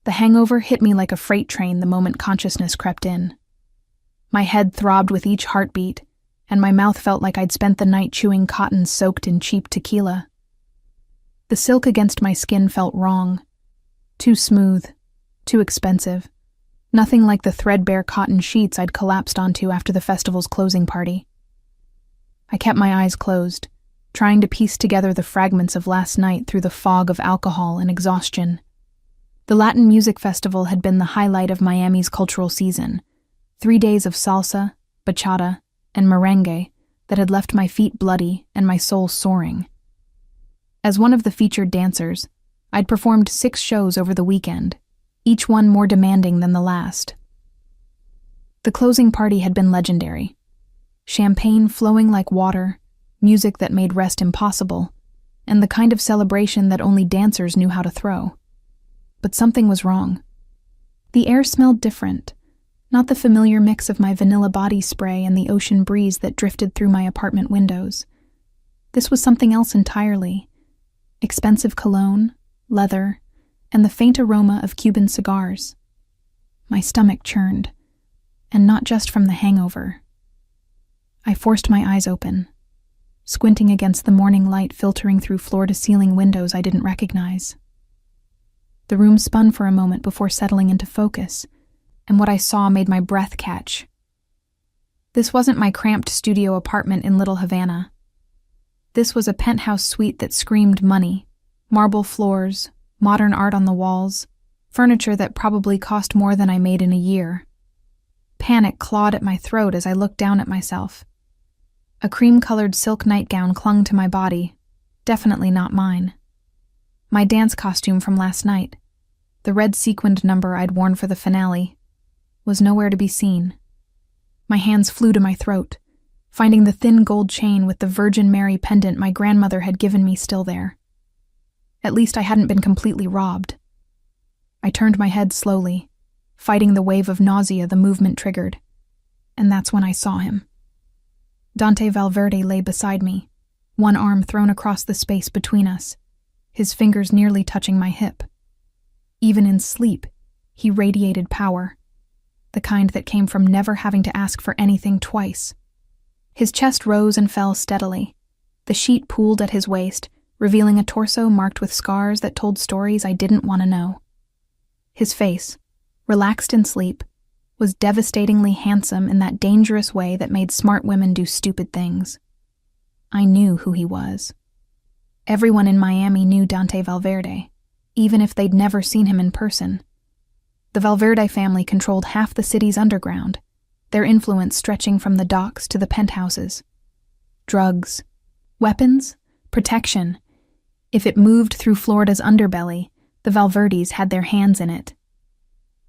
The hangover hit me like a freight train the moment consciousness crept in. My head throbbed with each heartbeat, and my mouth felt like I'd spent the night chewing cotton soaked in cheap tequila. The silk against my skin felt wrong. Too smooth, too expensive. Nothing like the threadbare cotton sheets I'd collapsed onto after the festival's closing party. I kept my eyes closed, trying to piece together the fragments of last night through the fog of alcohol and exhaustion. The Latin Music Festival had been the highlight of Miami's cultural season. 3 days of salsa, bachata, and merengue that had left my feet bloody and my soul soaring. As one of the featured dancers, I'd performed 6 shows over the weekend, each one more demanding than the last. The closing party had been legendary. Champagne flowing like water, music that made rest impossible, and the kind of celebration that only dancers knew how to throw. But something was wrong. The air smelled different, not the familiar mix of my vanilla body spray and the ocean breeze that drifted through my apartment windows. This was something else entirely. Expensive cologne, leather, and the faint aroma of Cuban cigars. My stomach churned, and not just from the hangover. I forced my eyes open, squinting against the morning light filtering through floor-to-ceiling windows I didn't recognize. The room spun for a moment before settling into focus, and what I saw made my breath catch. This wasn't my cramped studio apartment in Little Havana. This was a penthouse suite that screamed money, marble floors, modern art on the walls, furniture that probably cost more than I made in a year. Panic clawed at my throat as I looked down at myself. A cream-colored silk nightgown clung to my body, definitely not mine. My dance costume from last night, the red sequined number I'd worn for the finale, was nowhere to be seen. My hands flew to my throat, finding the thin gold chain with the Virgin Mary pendant my grandmother had given me still there. At least I hadn't been completely robbed. I turned my head slowly, fighting the wave of nausea the movement triggered, and that's when I saw him. Dante Valverde lay beside me, one arm thrown across the space between us, his fingers nearly touching my hip. Even in sleep, he radiated power, the kind that came from never having to ask for anything twice. His chest rose and fell steadily. The sheet pooled at his waist, revealing a torso marked with scars that told stories I didn't want to know. His face, relaxed in sleep, was devastatingly handsome in that dangerous way that made smart women do stupid things. I knew who he was. Everyone in Miami knew Dante Valverde, even if they'd never seen him in person. The Valverde family controlled half the city's underground, their influence stretching from the docks to the penthouses. Drugs, weapons, protection. If it moved through Florida's underbelly, the Valverdes had their hands in it.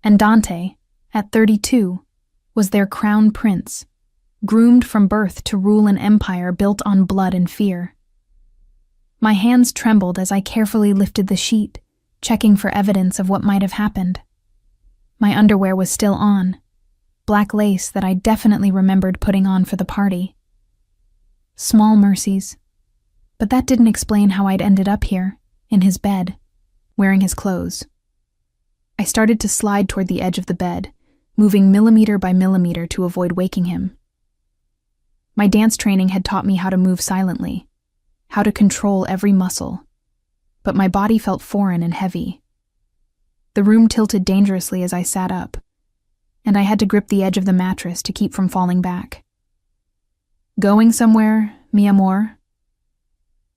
And Dante, at 32, was their crown prince, groomed from birth to rule an empire built on blood and fear. My hands trembled as I carefully lifted the sheet, checking for evidence of what might have happened. My underwear was still on, black lace that I definitely remembered putting on for the party. Small mercies, but that didn't explain how I'd ended up here, in his bed, wearing his clothes. I started to slide toward the edge of the bed, moving millimeter by millimeter to avoid waking him. My dance training had taught me how to move silently, how to control every muscle, but my body felt foreign and heavy. The room tilted dangerously as I sat up, and I had to grip the edge of the mattress to keep from falling back. "Going somewhere, mi amor?"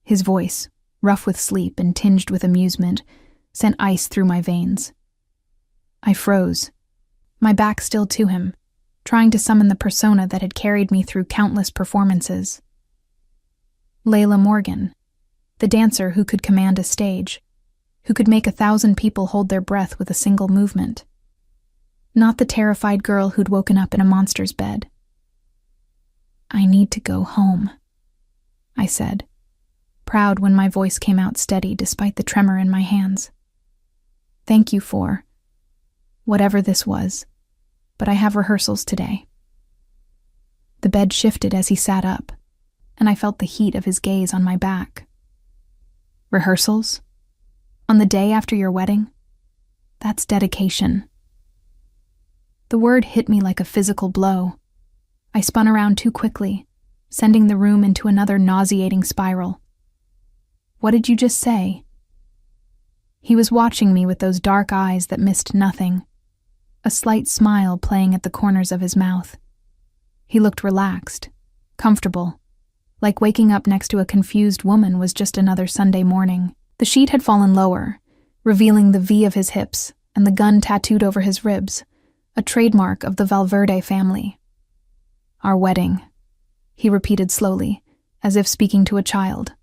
His voice, rough with sleep and tinged with amusement, sent ice through my veins. I froze, my back still to him, trying to summon the persona that had carried me through countless performances. Layla Morgan, the dancer who could command a stage, who could make 1,000 people hold their breath with a single movement. Not the terrified girl who'd woken up in a monster's bed. "I need to go home," I said, proud when my voice came out steady despite the tremor in my hands. "Thank you for whatever this was, but I have rehearsals today." The bed shifted as he sat up, and I felt the heat of his gaze on my back. "Rehearsals? On the day after your wedding?" That's dedication. The word hit me like a physical blow. I spun around too quickly, sending the room into another nauseating spiral. What did you just say? He was watching me with those dark eyes that missed nothing, a slight smile playing at the corners of his mouth. He looked relaxed, comfortable, like waking up next to a confused woman was just another Sunday morning. The sheet had fallen lower, revealing the V of his hips and the gun tattooed over his ribs, a trademark of the Valverde family. Our wedding, he repeated slowly, as if speaking to a child.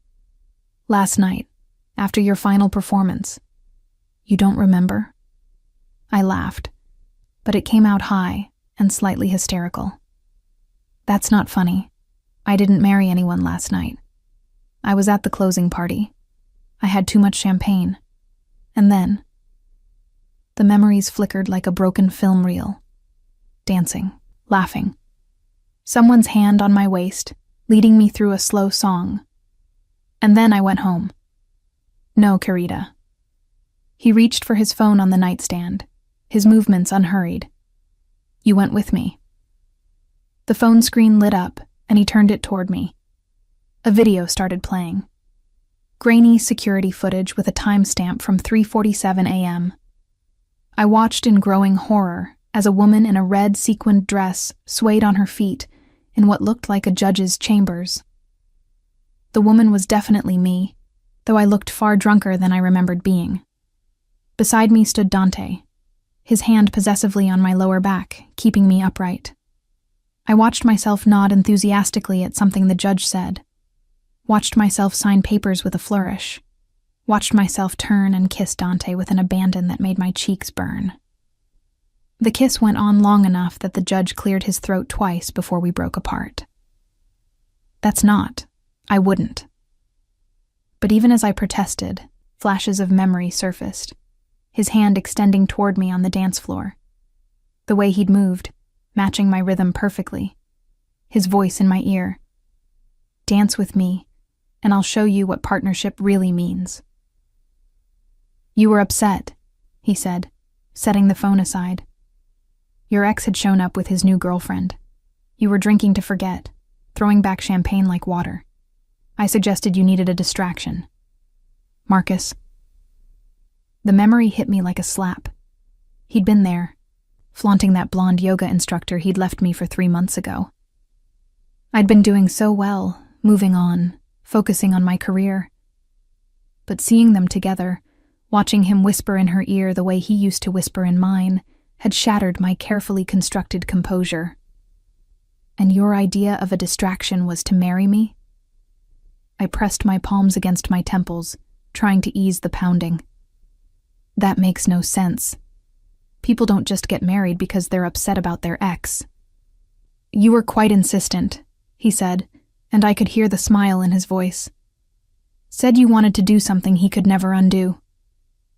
Last night, after your final performance. You don't remember? I laughed, but it came out high and slightly hysterical. That's not funny. I didn't marry anyone last night. I was at the closing party. I had too much champagne. And then, the memories flickered like a broken film reel. Dancing, laughing. Someone's hand on my waist, leading me through a slow song. And then I went home. No, querida. He reached for his phone on the nightstand, his movements unhurried. You went with me. The phone screen lit up, and he turned it toward me. A video started playing. Grainy security footage with a timestamp from 3:47 a.m. I watched in growing horror as a woman in a red sequined dress swayed on her feet in what looked like a judge's chambers. The woman was definitely me, though I looked far drunker than I remembered being. Beside me stood Dante, his hand possessively on my lower back, keeping me upright. I watched myself nod enthusiastically at something the judge said, watched myself sign papers with a flourish, watched myself turn and kiss Dante with an abandon that made my cheeks burn. The kiss went on long enough that the judge cleared his throat twice before we broke apart. I wouldn't. But even as I protested, flashes of memory surfaced, his hand extending toward me on the dance floor. The way he'd moved, matching my rhythm perfectly. His voice in my ear. Dance with me, and I'll show you what partnership really means. You were upset, he said, setting the phone aside. Your ex had shown up with his new girlfriend. You were drinking to forget, throwing back champagne like water. I suggested you needed a distraction. Marcus. The memory hit me like a slap. He'd been there, flaunting that blonde yoga instructor he'd left me for 3 months ago. I'd been doing so well, moving on, focusing on my career. But seeing them together, watching him whisper in her ear the way he used to whisper in mine, had shattered my carefully constructed composure. And your idea of a distraction was to marry me? I pressed my palms against my temples, trying to ease the pounding. That makes no sense. People don't just get married because they're upset about their ex. You were quite insistent, he said, and I could hear the smile in his voice. Said you wanted to do something he could never undo.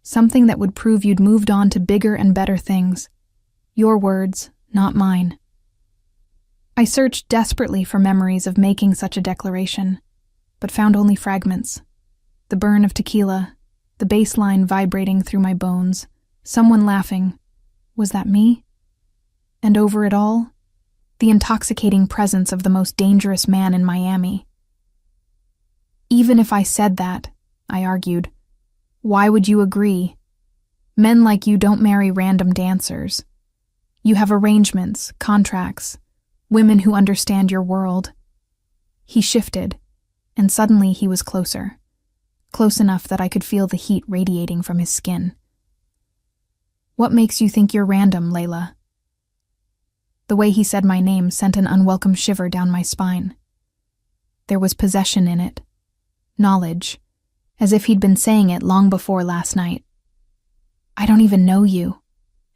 Something that would prove you'd moved on to bigger and better things. Your words, not mine. I searched desperately for memories of making such a declaration, but found only fragments. The burn of tequila, the bass line vibrating through my bones, someone laughing. Was that me? And over it all, the intoxicating presence of the most dangerous man in Miami. Even if I said that, I argued, why would you agree? Men like you don't marry random dancers. You have arrangements, contracts, women who understand your world. He shifted, and suddenly he was closer. Close enough that I could feel the heat radiating from his skin. What makes you think you're random, Layla? The way he said my name sent an unwelcome shiver down my spine. There was possession in it, knowledge, as if he'd been saying it long before last night. I don't even know you,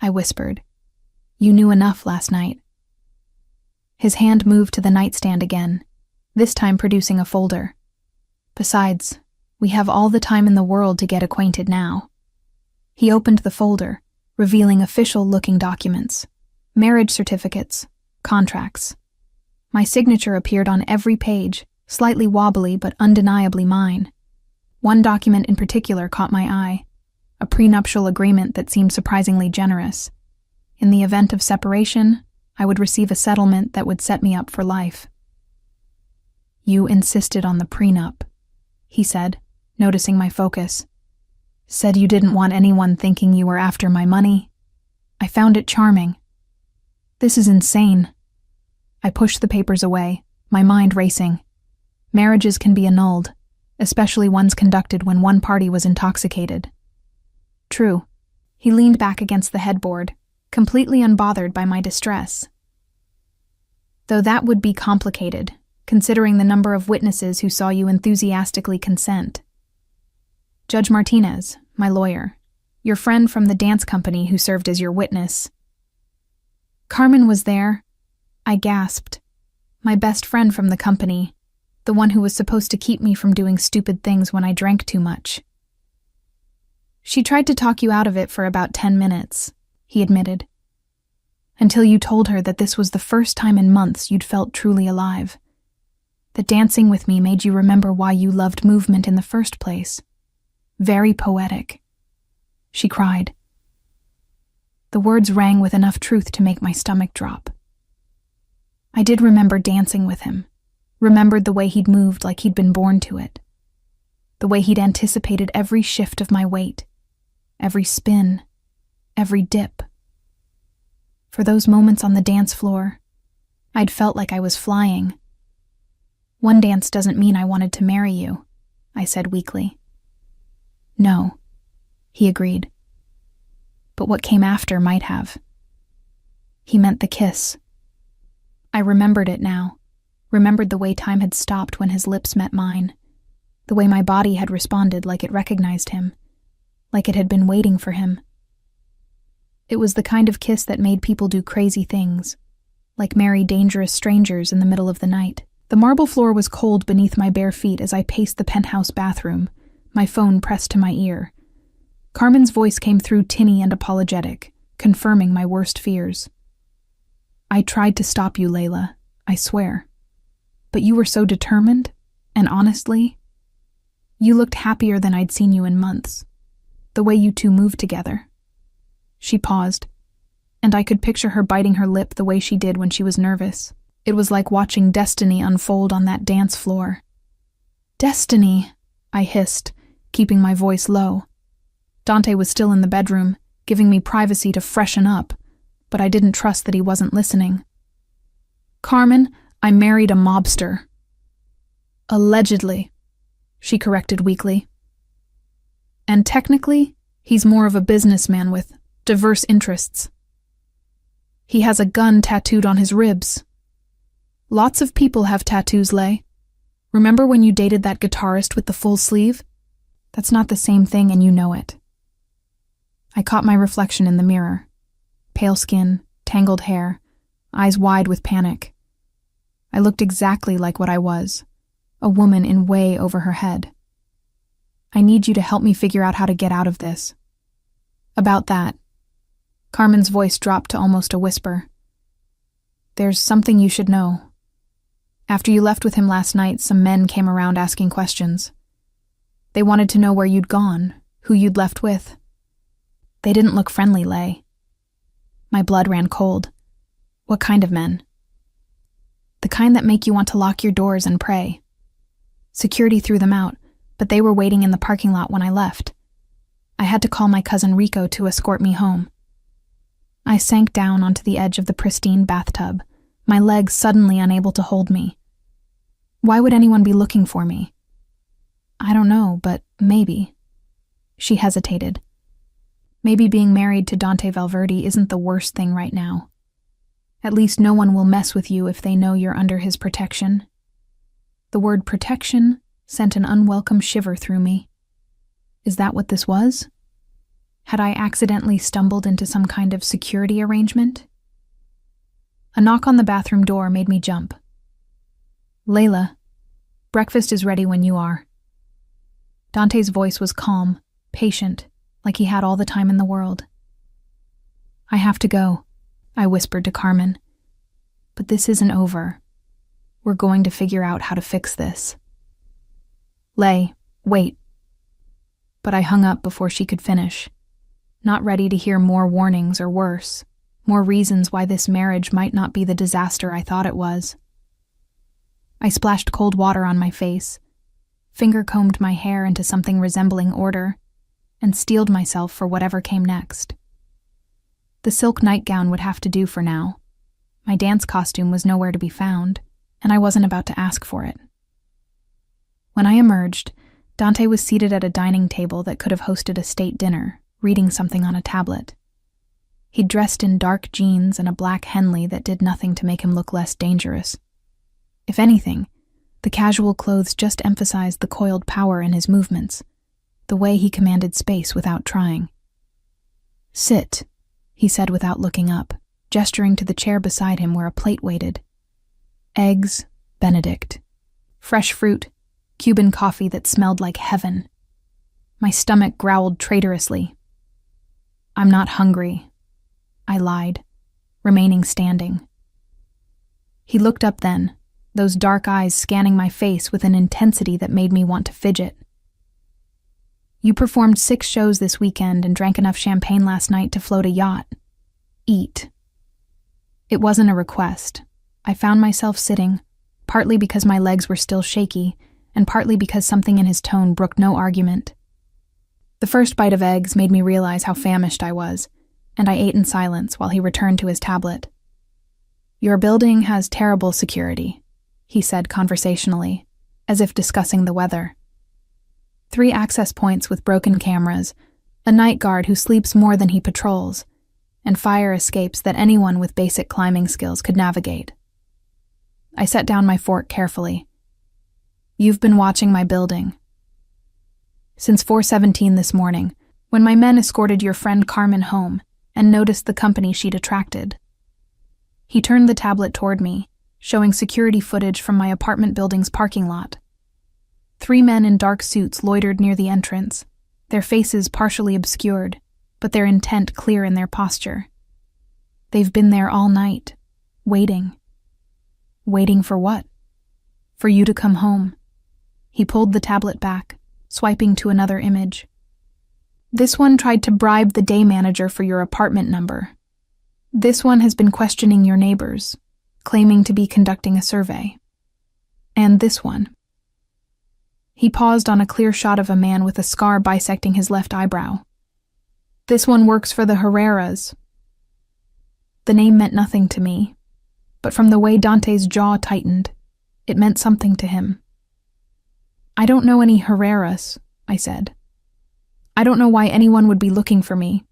I whispered. You knew enough last night. His hand moved to the nightstand again, this time producing a folder. Besides, we have all the time in the world to get acquainted now. He opened the folder, revealing official-looking documents, marriage certificates, contracts. My signature appeared on every page, slightly wobbly but undeniably mine. One document in particular caught my eye, a prenuptial agreement that seemed surprisingly generous. In the event of separation, I would receive a settlement that would set me up for life. "You insisted on the prenup," he said, noticing my focus. "Said you didn't want anyone thinking you were after my money. I found it charming." "This is insane." I pushed the papers away, my mind racing. Marriages can be annulled, especially ones conducted when one party was intoxicated. True. He leaned back against the headboard, completely unbothered by my distress. Though that would be complicated, considering the number of witnesses who saw you enthusiastically consent. Judge Martinez, my lawyer, your friend from the dance company who served as your witness. Carmen was there, I gasped. My best friend from the company, the one who was supposed to keep me from doing stupid things when I drank too much. She tried to talk you out of it for about 10 minutes, he admitted. Until you told her that this was the first time in months you'd felt truly alive. That dancing with me made you remember why you loved movement in the first place. Very poetic. She cried. The words rang with enough truth to make my stomach drop. I did remember dancing with him, remembered the way he'd moved like he'd been born to it, the way he'd anticipated every shift of my weight, every spin, every dip. For those moments on the dance floor, I'd felt like I was flying. One dance doesn't mean I wanted to marry you, I said weakly. No, he agreed. But what came after might have. He meant the kiss. I remembered it now, remembered the way time had stopped when his lips met mine, the way my body had responded like it recognized him, like it had been waiting for him. It was the kind of kiss that made people do crazy things, like marry dangerous strangers in the middle of the night. The marble floor was cold beneath my bare feet as I paced the penthouse bathroom, my phone pressed to my ear. Carmen's voice came through tinny and apologetic, confirming my worst fears. I tried to stop you, Layla, I swear. But you were so determined, and honestly, you looked happier than I'd seen you in months. The way you two moved together. She paused, and I could picture her biting her lip the way she did when she was nervous. It was like watching destiny unfold on that dance floor. Destiny, I hissed, keeping my voice low. Dante was still in the bedroom, giving me privacy to freshen up, but I didn't trust that he wasn't listening. Carmen, I married a mobster. Allegedly, she corrected weakly. And technically, he's more of a businessman with diverse interests. He has a gun tattooed on his ribs. Lots of people have tattoos, Lay. Remember when you dated that guitarist with the full sleeve? That's not the same thing, and you know it. I caught my reflection in the mirror. Pale skin, tangled hair, eyes wide with panic. I looked exactly like what I was, a woman in way over her head. I need you to help me figure out how to get out of this. About that. Carmen's voice dropped to almost a whisper. There's something you should know. After you left with him last night, some men came around asking questions. They wanted to know where you'd gone, who you'd left with. They didn't look friendly, Lay. My blood ran cold. What kind of men? The kind that make you want to lock your doors and pray. Security threw them out, but they were waiting in the parking lot when I left. I had to call my cousin Rico to escort me home. I sank down onto the edge of the pristine bathtub, my legs suddenly unable to hold me. Why would anyone be looking for me? I don't know, but maybe. She hesitated. Maybe being married to Dante Valverde isn't the worst thing right now. At least no one will mess with you if they know you're under his protection. The word protection sent an unwelcome shiver through me. Is that what this was? Had I accidentally stumbled into some kind of security arrangement? A knock on the bathroom door made me jump. Layla, breakfast is ready when you are. Dante's voice was calm, patient, like he had all the time in the world. I have to go, I whispered to Carmen. But this isn't over. We're going to figure out how to fix this. Lay, wait. but I hung up before she could finish, not ready to hear more warnings or worse, more reasons why this marriage might not be the disaster I thought it was. I splashed cold water on my face, finger-combed my hair into something resembling order, and steeled myself for whatever came next. The silk nightgown would have to do for now. My dance costume was nowhere to be found, and I wasn't about to ask for it. When I emerged, Dante was seated at a dining table that could have hosted a state dinner, reading something on a tablet. He'd dressed in dark jeans and a black Henley that did nothing to make him look less dangerous. If anything, the casual clothes just emphasized the coiled power in his movements, the way he commanded space without trying. "Sit," he said without looking up, gesturing to the chair beside him where a plate waited. Eggs, Benedict. Fresh fruit, Cuban coffee that smelled like heaven. My stomach growled traitorously. "I'm not hungry," I lied, remaining standing. He looked up then, those dark eyes scanning my face with an intensity that made me want to fidget. "You performed 6 shows this weekend and drank enough champagne last night to float a yacht. Eat." It wasn't a request. I found myself sitting, partly because my legs were still shaky, and partly because something in his tone brooked no argument. The first bite of eggs made me realize how famished I was, and I ate in silence while he returned to his tablet. "Your building has terrible security," he said conversationally, as if discussing the weather. 3 access points with broken cameras, a night guard who sleeps more than he patrols, and fire escapes that anyone with basic climbing skills could navigate. I set down my fork carefully. "You've been watching my building." "Since 4:17 this morning, when my men escorted your friend Carmen home and noticed the company she'd attracted." He turned the tablet toward me, showing security footage from my apartment building's parking lot. 3 men in dark suits loitered near the entrance, their faces partially obscured, but their intent clear in their posture. They've been there all night, waiting. Waiting for what? For you to come home. He pulled the tablet back, swiping to another image. "This one tried to bribe the day manager for your apartment number. This one has been questioning your neighbors, claiming to be conducting a survey. And this one." He paused on a clear shot of a man with a scar bisecting his left eyebrow. "This one works for the Herreras." The name meant nothing to me, but from the way Dante's jaw tightened, it meant something to him. "I don't know any Herreras," I said. "I don't know why anyone would be looking for me.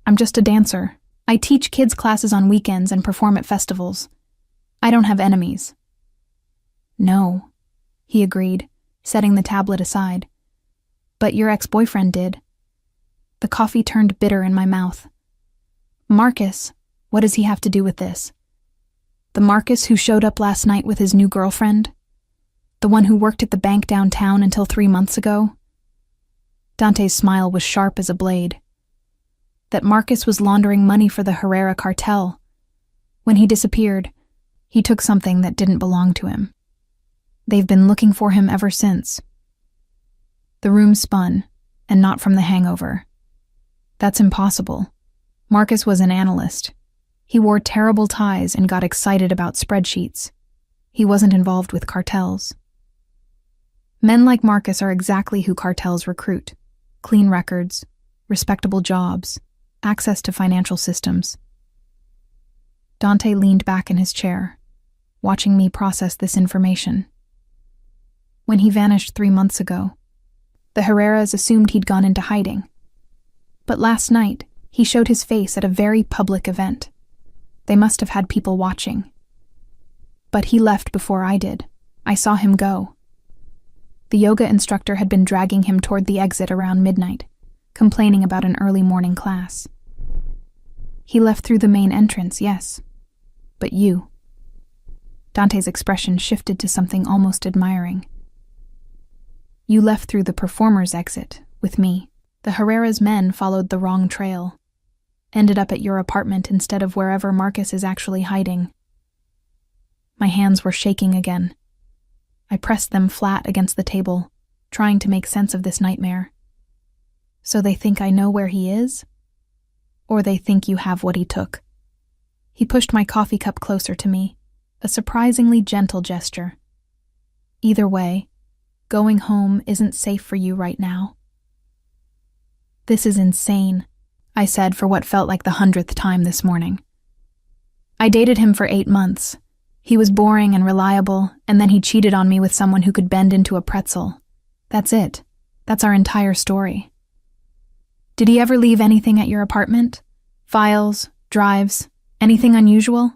I'm just a dancer. I teach kids classes on weekends and perform at festivals. I don't have enemies." "No," he agreed, setting the tablet aside. "But your ex-boyfriend did." The coffee turned bitter in my mouth. "Marcus, what does he have to do with this? The Marcus who showed up last night with his new girlfriend? The one who worked at the bank downtown until 3 months ago?" Dante's smile was sharp as a blade. "That Marcus was laundering money for the Herrera cartel. When he disappeared, he took something that didn't belong to him. They've been looking for him ever since." The room spun, and not from the hangover. "That's impossible. Marcus was an analyst. He wore terrible ties and got excited about spreadsheets. He wasn't involved with cartels." Men like Marcus are exactly who cartels recruit. Clean records, respectable jobs, access to financial systems. Dante leaned back in his chair, watching me process this information. When he vanished 3 months ago, the Herreras assumed he'd gone into hiding. But last night, he showed his face at a very public event. They must have had people watching. But he left before I did. I saw him go. The yoga instructor had been dragging him toward the exit around midnight, complaining about an early morning class. He left through the main entrance, yes. But you. Dante's expression shifted to something almost admiring. You left through the performer's exit, with me. The Herrera's men followed the wrong trail. Ended up at your apartment instead of wherever Marcus is actually hiding. My hands were shaking again. I pressed them flat against the table, trying to make sense of this nightmare. So they think I know where he is? Or they think you have what he took? He pushed my coffee cup closer to me, a surprisingly gentle gesture. Either way, going home isn't safe for you right now. This is insane, I said for what felt like the 100th time this morning. I dated him for 8 months. He was boring and reliable, and then he cheated on me with someone who could bend into a pretzel. That's it. That's our entire story. Did he ever leave anything at your apartment? Files, drives, anything unusual?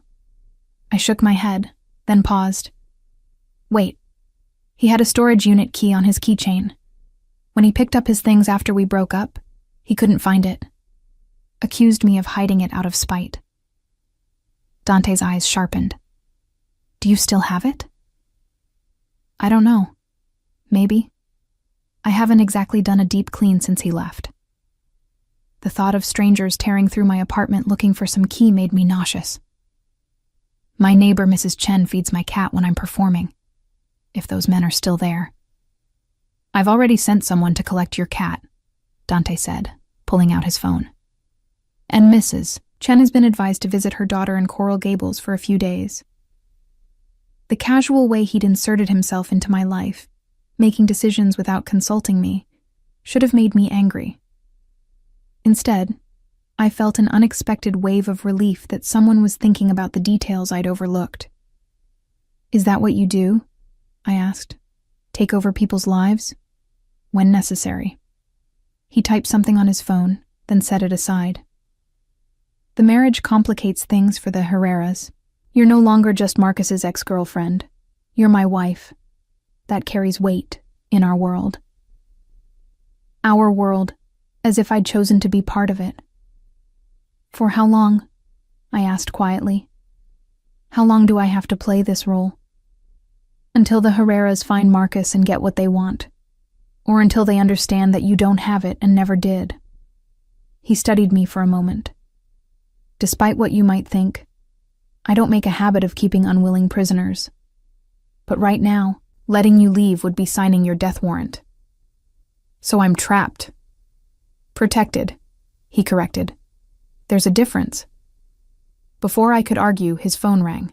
I shook my head, then paused. Wait. He had a storage unit key on his keychain. When he picked up his things after we broke up, he couldn't find it. Accused me of hiding it out of spite. Dante's eyes sharpened. Do you still have it? I don't know. Maybe. I haven't exactly done a deep clean since he left. The thought of strangers tearing through my apartment looking for some key made me nauseous. My neighbor, Mrs. Chen, feeds my cat when I'm performing, if those men are still there. I've already sent someone to collect your cat, Dante said, pulling out his phone. And Mrs. Chen has been advised to visit her daughter in Coral Gables for a few days. The casual way he'd inserted himself into my life, making decisions without consulting me, should have made me angry. Instead, I felt an unexpected wave of relief that someone was thinking about the details I'd overlooked. Is that what you do? I asked. Take over people's lives? When necessary. He typed something on his phone, then set it aside. The marriage complicates things for the Herreras. You're no longer just Marcus's ex-girlfriend. You're my wife. That carries weight in our world. Our world, as if I'd chosen to be part of it. For how long? I asked quietly. How long do I have to play this role? Until the Herreras find Marcus and get what they want. Or until they understand that you don't have it and never did. He studied me for a moment. Despite what you might think, I don't make a habit of keeping unwilling prisoners. But right now, letting you leave would be signing your death warrant. So I'm trapped. Protected, he corrected. There's a difference. Before I could argue, his phone rang.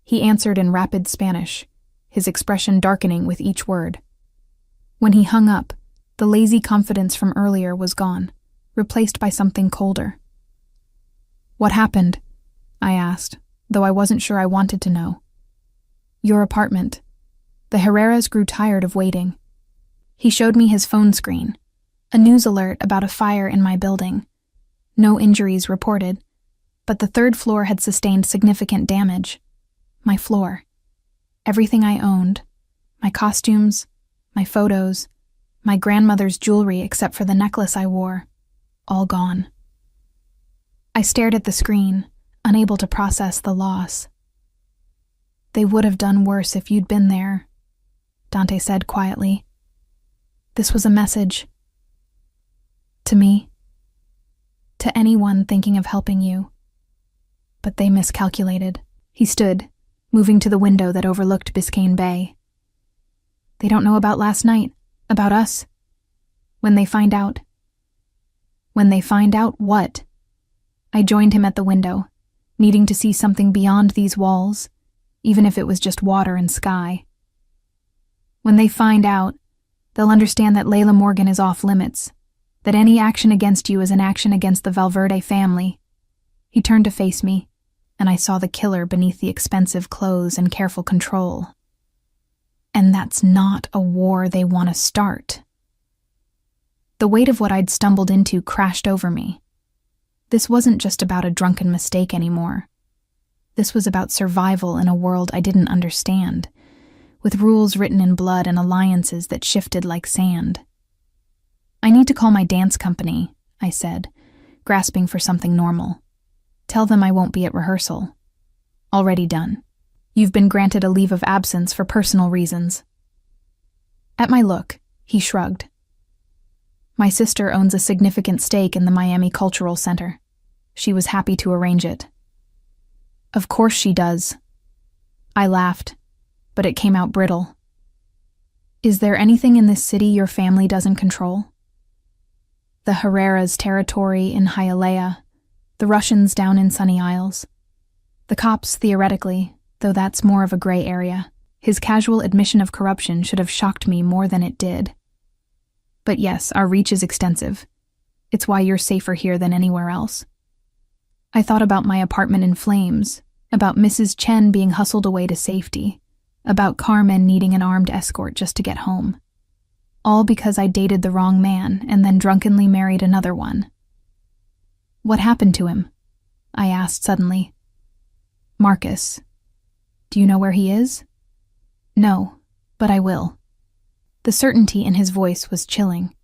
He answered in rapid Spanish, his expression darkening with each word. When he hung up, the lazy confidence from earlier was gone, replaced by something colder. What happened? I asked, though I wasn't sure I wanted to know. Your apartment. The Herreras grew tired of waiting. He showed me his phone screen, a news alert about a fire in my building. No injuries reported, but the 3rd floor had sustained significant damage. My floor. Everything I owned. My costumes, my photos, my grandmother's jewelry except for the necklace I wore. All gone. I stared at the screen, unable to process the loss. They would have done worse if you'd been there, Dante said quietly. This was a message. To me. To anyone thinking of helping you. But they miscalculated. He stood, moving to the window that overlooked Biscayne Bay. They don't know about last night, about us. When they find out. When they find out what? I joined him at the window, needing to see something beyond these walls, even if it was just water and sky. When they find out, they'll understand that Layla Morgan is off limits, that any action against you is an action against the Valverde family. He turned to face me, and I saw the killer beneath the expensive clothes and careful control. And that's not a war they want to start. The weight of what I'd stumbled into crashed over me. This wasn't just about a drunken mistake anymore. This was about survival in a world I didn't understand, with rules written in blood and alliances that shifted like sand. I need to call my dance company, I said, grasping for something normal. Tell them I won't be at rehearsal. Already done. You've been granted a leave of absence for personal reasons. At my look, he shrugged. My sister owns a significant stake in the Miami Cultural Center. She was happy to arrange it. Of course she does. I laughed, but it came out brittle. Is there anything in this city your family doesn't control? The Herrera's territory in Hialeah, the Russians down in Sunny Isles. The cops, theoretically, though that's more of a gray area. His casual admission of corruption should have shocked me more than it did. But yes, our reach is extensive. It's why you're safer here than anywhere else. I thought about my apartment in flames, about Mrs. Chen being hustled away to safety, about Carmen needing an armed escort just to get home. All because I dated the wrong man and then drunkenly married another one. What happened to him? I asked suddenly. Marcus. Do you know where he is? No, but I will. The certainty in his voice was chilling.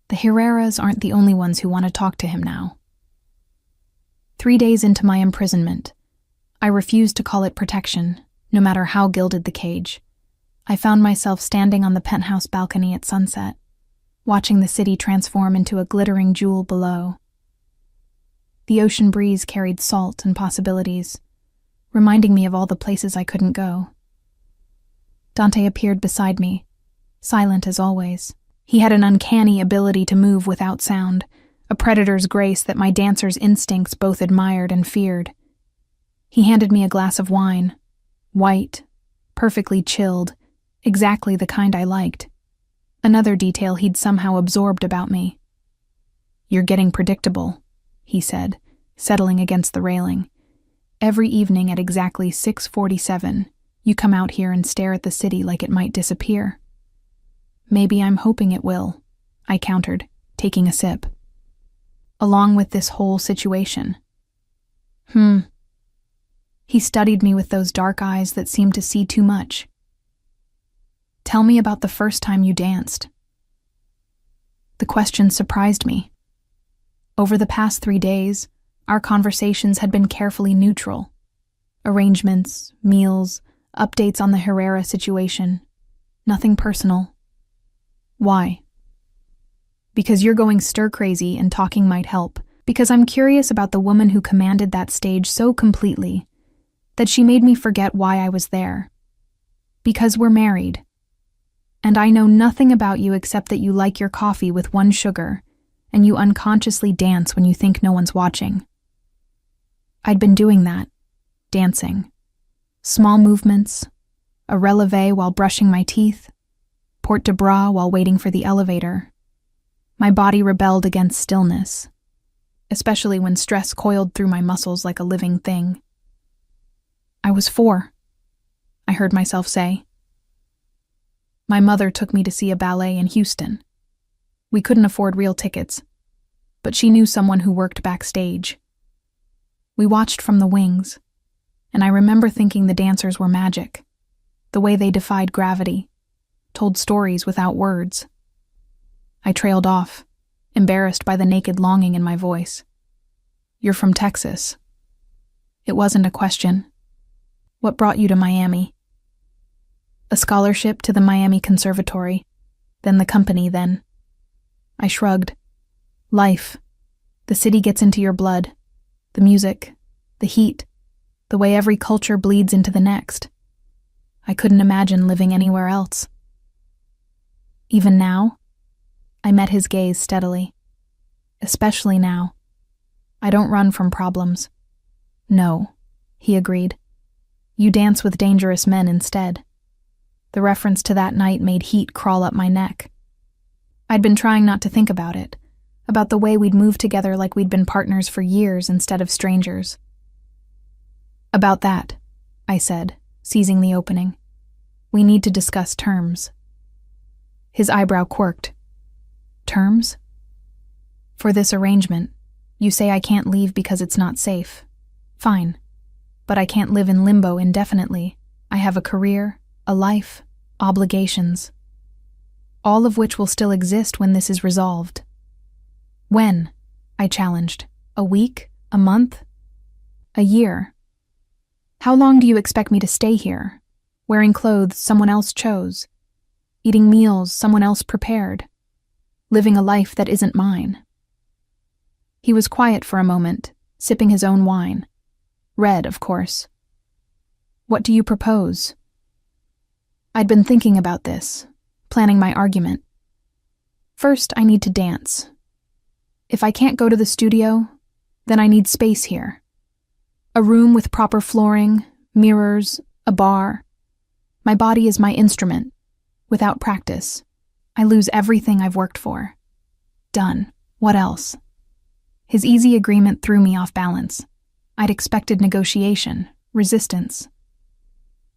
The Herreras aren't the only ones who want to talk to him now. 3 days into my imprisonment, I refused to call it protection, no matter how gilded the cage. I found myself standing on the penthouse balcony at sunset, watching the city transform into a glittering jewel below. The ocean breeze carried salt and possibilities, reminding me of all the places I couldn't go. Dante appeared beside me, silent as always. He had an uncanny ability to move without sound, a predator's grace that my dancer's instincts both admired and feared. He handed me a glass of wine, white, perfectly chilled, exactly the kind I liked. Another detail he'd somehow absorbed about me. You're getting predictable, he said, settling against the railing. Every evening at exactly 6:47, you come out here and stare at the city like it might disappear. Maybe I'm hoping it will, I countered, taking a sip. Along with this whole situation. He studied me with those dark eyes that seemed to see too much. Tell me about the first time you danced. The question surprised me. Over the past 3 days, our conversations had been carefully neutral. Arrangements, meals, updates on the Herrera situation. Nothing personal. Why? Because you're going stir-crazy and talking might help. Because I'm curious about the woman who commanded that stage so completely that she made me forget why I was there. Because we're married. And I know nothing about you except that you like your coffee with 1 sugar, and you unconsciously dance when you think no one's watching. I'd been doing that, dancing. Small movements, a releve while brushing my teeth, port de bras while waiting for the elevator. My body rebelled against stillness, especially when stress coiled through my muscles like a living thing. I was 4, I heard myself say. My mother took me to see a ballet in Houston. We couldn't afford real tickets, but she knew someone who worked backstage. We watched from the wings, and I remember thinking the dancers were magic, the way they defied gravity, told stories without words. I trailed off, embarrassed by the naked longing in my voice. You're from Texas. It wasn't a question. What brought you to Miami? A scholarship to the Miami Conservatory, then the company, then. I shrugged. Life. The city gets into your blood. The music. The heat. The way every culture bleeds into the next. I couldn't imagine living anywhere else. Even now? I met his gaze steadily. Especially now. I don't run from problems. No, he agreed. You dance with dangerous men instead. The reference to that night made heat crawl up my neck. I'd been trying not to think about it, about the way we'd moved together like we'd been partners for years instead of strangers. About that, I said, seizing the opening. We need to discuss terms. His eyebrow quirked. Terms? For this arrangement, you say I can't leave because it's not safe. Fine. But I can't live in limbo indefinitely. I have a career, a life, obligations. All of which will still exist when this is resolved. When? I challenged. A week? A month? A year? How long do you expect me to stay here? Wearing clothes someone else chose? Eating meals someone else prepared? Living a life that isn't mine? He was quiet for a moment, sipping his own wine. Red, of course. What do you propose? I'd been thinking about this, planning my argument. First, I need to dance, If I can't go to the studio, then I need space here. A room with proper flooring, mirrors, a bar. My body is my instrument. Without practice, I lose everything I've worked for. Done. What else? His easy agreement threw me off balance. I'd expected negotiation, resistance.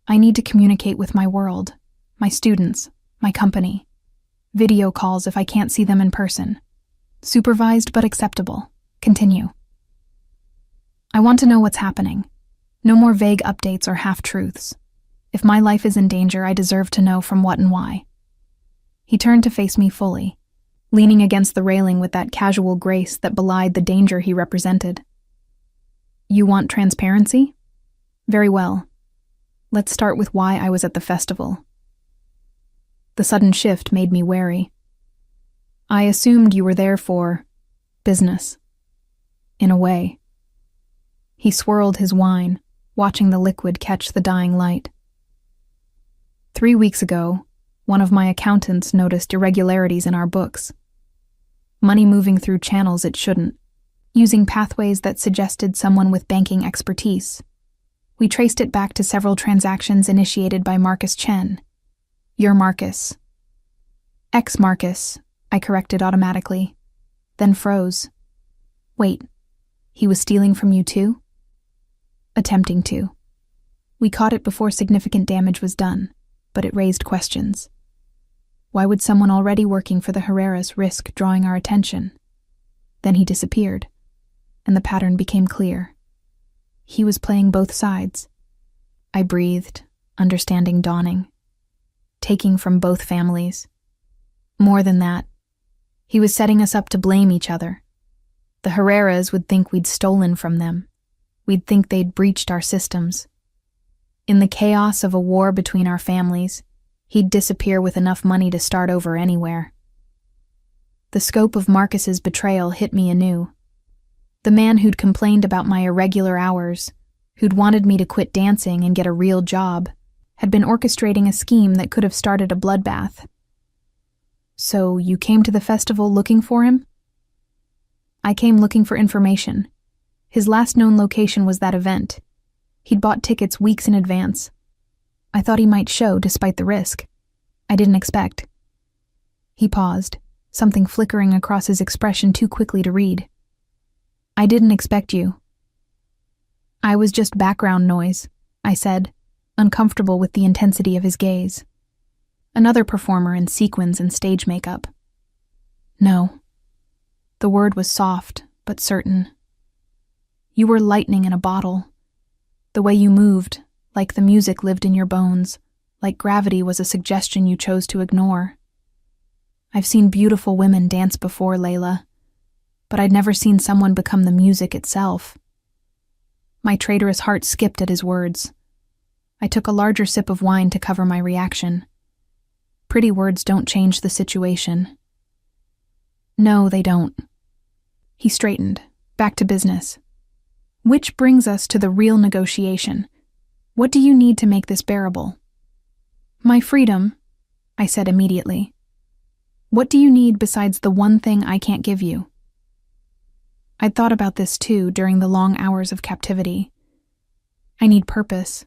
I need to communicate with my world, my students, my company. Video calls if I can't see them in person. Supervised but acceptable. Continue. I want to know what's happening. No more vague updates or half-truths. If my life is in danger, I deserve to know from what and why. He turned to face me fully, leaning against the railing with that casual grace that belied the danger he represented. You want transparency? Very well. Let's start with why I was at the festival. The sudden shift made me wary. I assumed you were there for business. In a way. He swirled his wine, watching the liquid catch the dying light. 3 weeks ago, one of my accountants noticed irregularities in our books. Money moving through channels it shouldn't, using pathways that suggested someone with banking expertise. We traced it back to several transactions initiated by Marcus Chen. Your Marcus. Ex-Marcus, I corrected automatically, then froze. Wait, he was stealing from you too? Attempting to. We caught it before significant damage was done, but it raised questions. Why would someone already working for the Herreras risk drawing our attention? Then he disappeared, and the pattern became clear. He was playing both sides. I breathed, understanding dawning. Taking from both families. More than that, he was setting us up to blame each other. The Herreras would think we'd stolen from them. We'd think they'd breached our systems. In the chaos of a war between our families, he'd disappear with enough money to start over anywhere. The scope of Marcus's betrayal hit me anew. The man who'd complained about my irregular hours, who'd wanted me to quit dancing and get a real job, had been orchestrating a scheme that could have started a bloodbath. So you came to the festival looking for him? I came looking for information. His last known location was that event. He'd bought tickets weeks in advance. I thought he might show despite the risk. I didn't expect. He paused, something flickering across his expression too quickly to read. I didn't expect you. I was just background noise, I said, uncomfortable with the intensity of his gaze. Another performer in sequins and stage makeup. No. The word was soft, but certain. You were lightning in a bottle. The way you moved, like the music lived in your bones, like gravity was a suggestion you chose to ignore. I've seen beautiful women dance before, Layla, but I'd never seen someone become the music itself. My traitorous heart skipped at his words. I took a larger sip of wine to cover my reaction. Pretty words don't change the situation. No, they don't. He straightened, back to business. Which brings us to the real negotiation. What do you need to make this bearable? My freedom, I said immediately. What do you need besides the one thing I can't give you? I'd thought about this too during the long hours of captivity. I need purpose.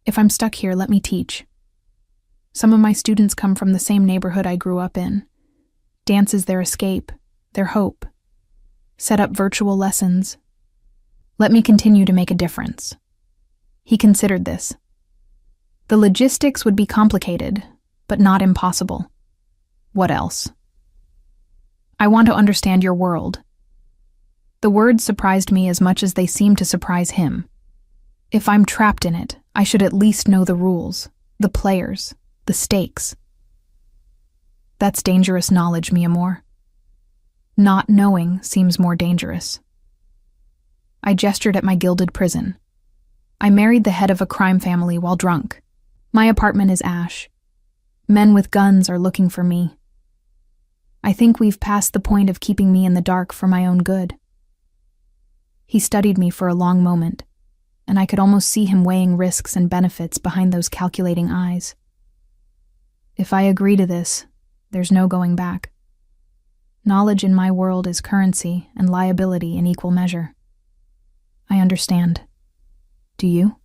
If I'm stuck here, let me teach. Some of my students come from the same neighborhood I grew up in. Dance is their escape, their hope. Set up virtual lessons. Let me continue to make a difference. He considered this. The logistics would be complicated, but not impossible. What else? I want to understand your world. The words surprised me as much as they seemed to surprise him. If I'm trapped in it, I should at least know the rules, the players, the stakes. That's dangerous knowledge, mi amor. Not knowing seems more dangerous. I gestured at my gilded prison. I married the head of a crime family while drunk. My apartment is ash. Men with guns are looking for me. I think we've passed the point of keeping me in the dark for my own good. He studied me for a long moment, and I could almost see him weighing risks and benefits behind those calculating eyes. If I agree to this, there's no going back. Knowledge in my world is currency and liability in equal measure. I understand. Do you?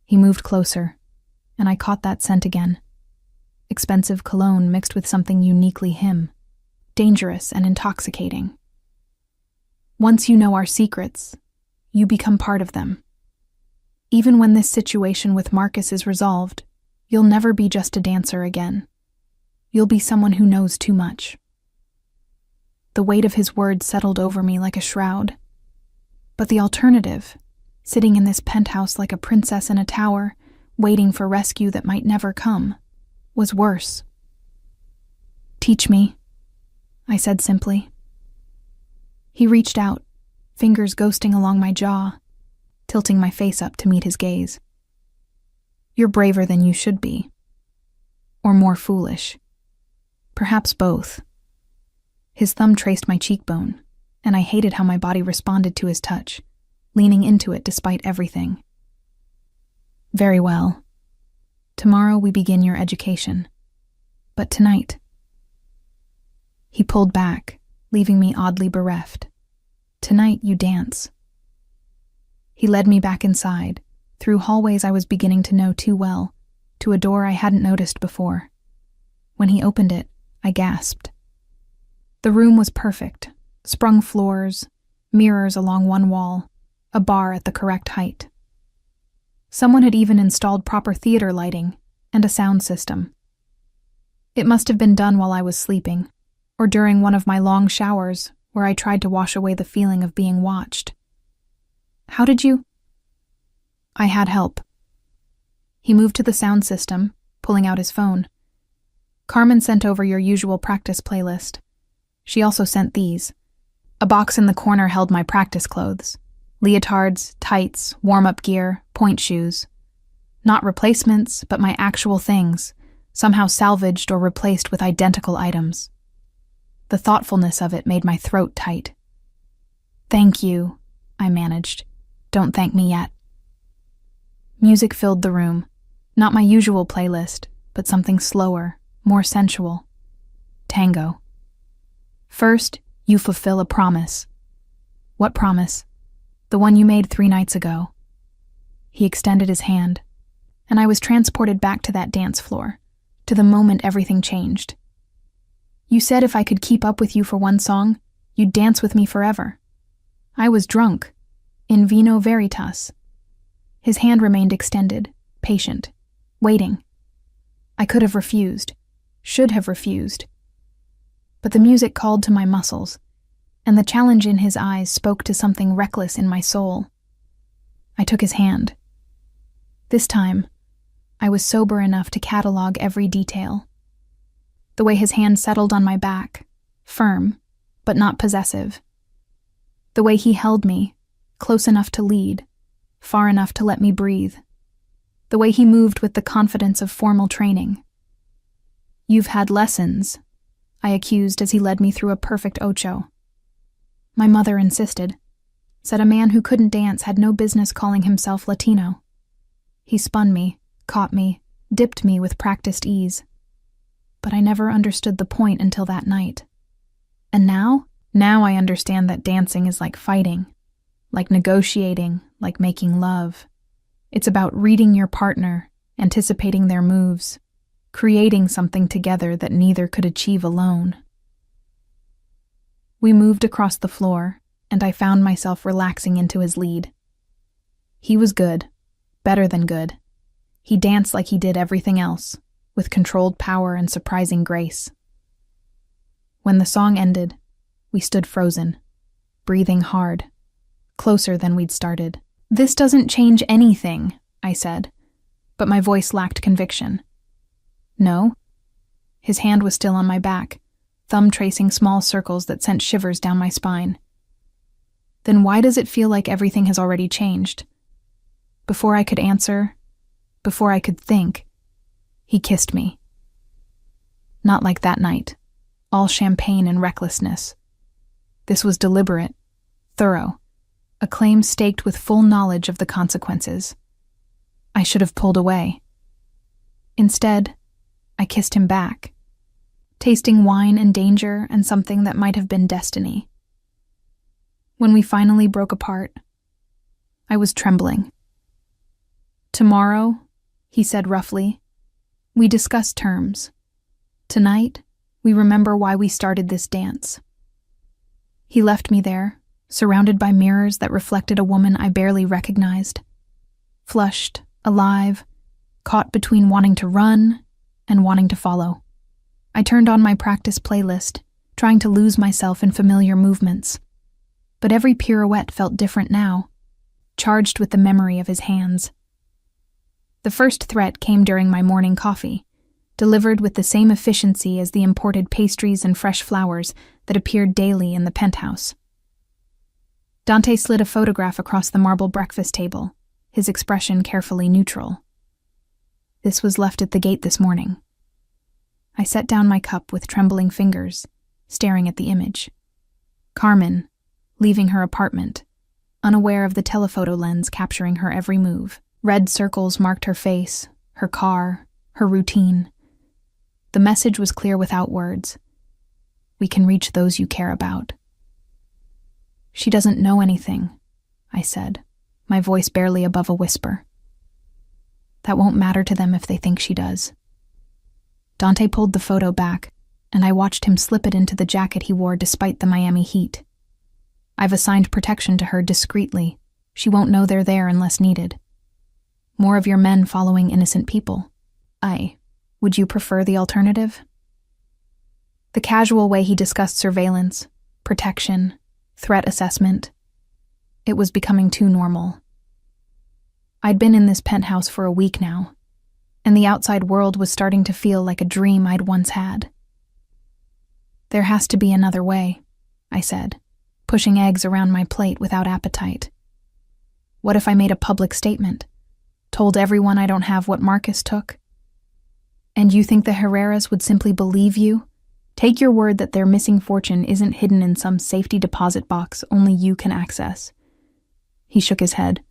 He moved closer, and I caught that scent again. Expensive cologne mixed with something uniquely him, dangerous and intoxicating. Once you know our secrets, you become part of them. Even when this situation with Marcus is resolved, you'll never be just a dancer again. You'll be someone who knows too much. The weight of his words settled over me like a shroud. But the alternative, sitting in this penthouse like a princess in a tower, waiting for rescue that might never come, was worse. "Teach me," I said simply. He reached out, fingers ghosting along my jaw, tilting my face up to meet his gaze. "You're braver than you should be. Or more foolish. Perhaps both." His thumb traced my cheekbone, and I hated how my body responded to his touch, leaning into it despite everything. "Very well. Tomorrow we begin your education. But tonight..." He pulled back, leaving me oddly bereft. "Tonight you dance." He led me back inside, through hallways I was beginning to know too well, to a door I hadn't noticed before. When he opened it, I gasped. The room was perfect. Sprung floors, mirrors along one wall, a bar at the correct height. Someone had even installed proper theater lighting and a sound system. It must have been done while I was sleeping, or during one of my long showers where I tried to wash away the feeling of being watched. "How did you—" "I had help." He moved to the sound system, pulling out his phone. "Carmen sent over your usual practice playlist. She also sent these. A box in the corner held my practice clothes. Leotards, tights, warm-up gear, point shoes. Not replacements, but my actual things, somehow salvaged or replaced with identical items. The thoughtfulness of it made my throat tight. "Thank you," I managed. "Don't thank me yet." Music filled the room. Not my usual playlist, but something slower, more sensual. Tango. "First, you fulfill a promise." "What promise?" "The one you made 3 nights ago." He extended his hand, and I was transported back to that dance floor, to the moment everything changed. "You said if I could keep up with you for one song, you'd dance with me forever." I was drunk, in vino veritas. His hand remained extended, patient, waiting. I could have refused, should have refused. But the music called to my muscles, and the challenge in his eyes spoke to something reckless in my soul. I took his hand. This time, I was sober enough to catalog every detail. The way his hand settled on my back, firm, but not possessive. The way he held me, close enough to lead, far enough to let me breathe. The way he moved with the confidence of formal training. "You've had lessons," I accused as he led me through a perfect ocho. My mother insisted, said a man who couldn't dance had no business calling himself Latino. He spun me, caught me, dipped me with practiced ease. But I never understood the point until that night. And now I understand that dancing is like fighting, like negotiating, like making love. It's about reading your partner, anticipating their moves, creating something together that neither could achieve alone. We moved across the floor, and I found myself relaxing into his lead. He was good, better than good. He danced like he did everything else, with controlled power and surprising grace. When the song ended, we stood frozen, breathing hard, closer than we'd started. "This doesn't change anything," I said, but my voice lacked conviction. "No?" His hand was still on my back, thumb tracing small circles that sent shivers down my spine. "Then why does it feel like everything has already changed?" Before I could answer, before I could think, he kissed me. Not like that night, all champagne and recklessness. This was deliberate, thorough, a claim staked with full knowledge of the consequences. I should have pulled away. Instead, I kissed him back. tasting wine and danger and something that might have been destiny. When we finally broke apart, I was trembling. "Tomorrow," he said roughly, "we discuss terms. Tonight, we remember why we started this dance." He left me there, surrounded by mirrors that reflected a woman I barely recognized. Flushed, alive, caught between wanting to run and wanting to follow. I turned on my practice playlist, trying to lose myself in familiar movements. But every pirouette felt different now, charged with the memory of his hands. The first threat came during my morning coffee, delivered with the same efficiency as the imported pastries and fresh flowers that appeared daily in the penthouse. Dante slid a photograph across the marble breakfast table, his expression carefully neutral. "This was left at the gate this morning." I set down my cup with trembling fingers, staring at the image. Carmen, leaving her apartment, unaware of the telephoto lens capturing her every move. Red circles marked her face, her car, her routine. The message was clear without words. "We can reach those you care about." "She doesn't know anything," I said, my voice barely above a whisper. "That won't matter to them if they think she does." Dante pulled the photo back, and I watched him slip it into the jacket he wore despite the Miami heat. "I've assigned protection to her discreetly. She won't know they're there unless needed. More of your men following innocent people. Would you prefer the alternative?" The casual way he discussed surveillance, protection, threat assessment. It was becoming too normal. I'd been in this penthouse for a week now, and the outside world was starting to feel like a dream I'd once had. "There has to be another way," I said, pushing eggs around my plate without appetite. "What if I made a public statement? Told everyone I don't have what Marcus took? And you think the Herreras would simply believe you? Take your word that their missing fortune isn't hidden in some safety deposit box only you can access." He shook his head.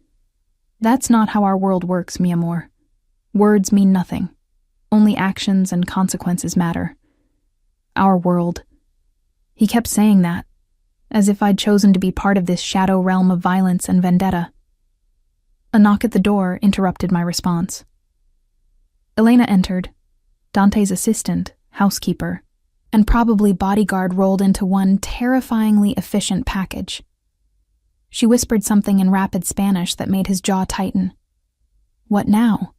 "That's not how our world works, mi amor. Words mean nothing. Only actions and consequences matter. Our world." He kept saying that, as if I'd chosen to be part of this shadow realm of violence and vendetta. A knock at the door interrupted my response. Elena entered, Dante's assistant, housekeeper, and probably bodyguard rolled into one terrifyingly efficient package. She whispered something in rapid Spanish that made his jaw tighten. "What now?"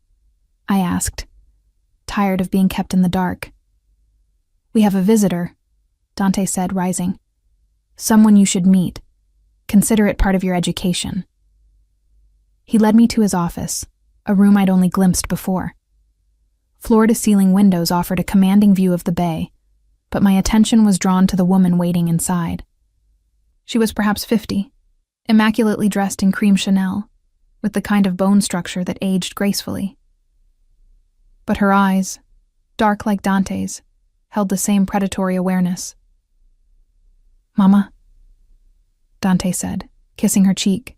I asked, tired of being kept in the dark. "We have a visitor," Dante said, rising. "Someone you should meet. Consider it part of your education." He led me to his office, a room I'd only glimpsed before. Floor-to-ceiling windows offered a commanding view of the bay, but my attention was drawn to the woman waiting inside. She was perhaps 50, immaculately dressed in cream Chanel, with the kind of bone structure that aged gracefully. But her eyes, dark like Dante's, held the same predatory awareness. "Mama," Dante said, kissing her cheek.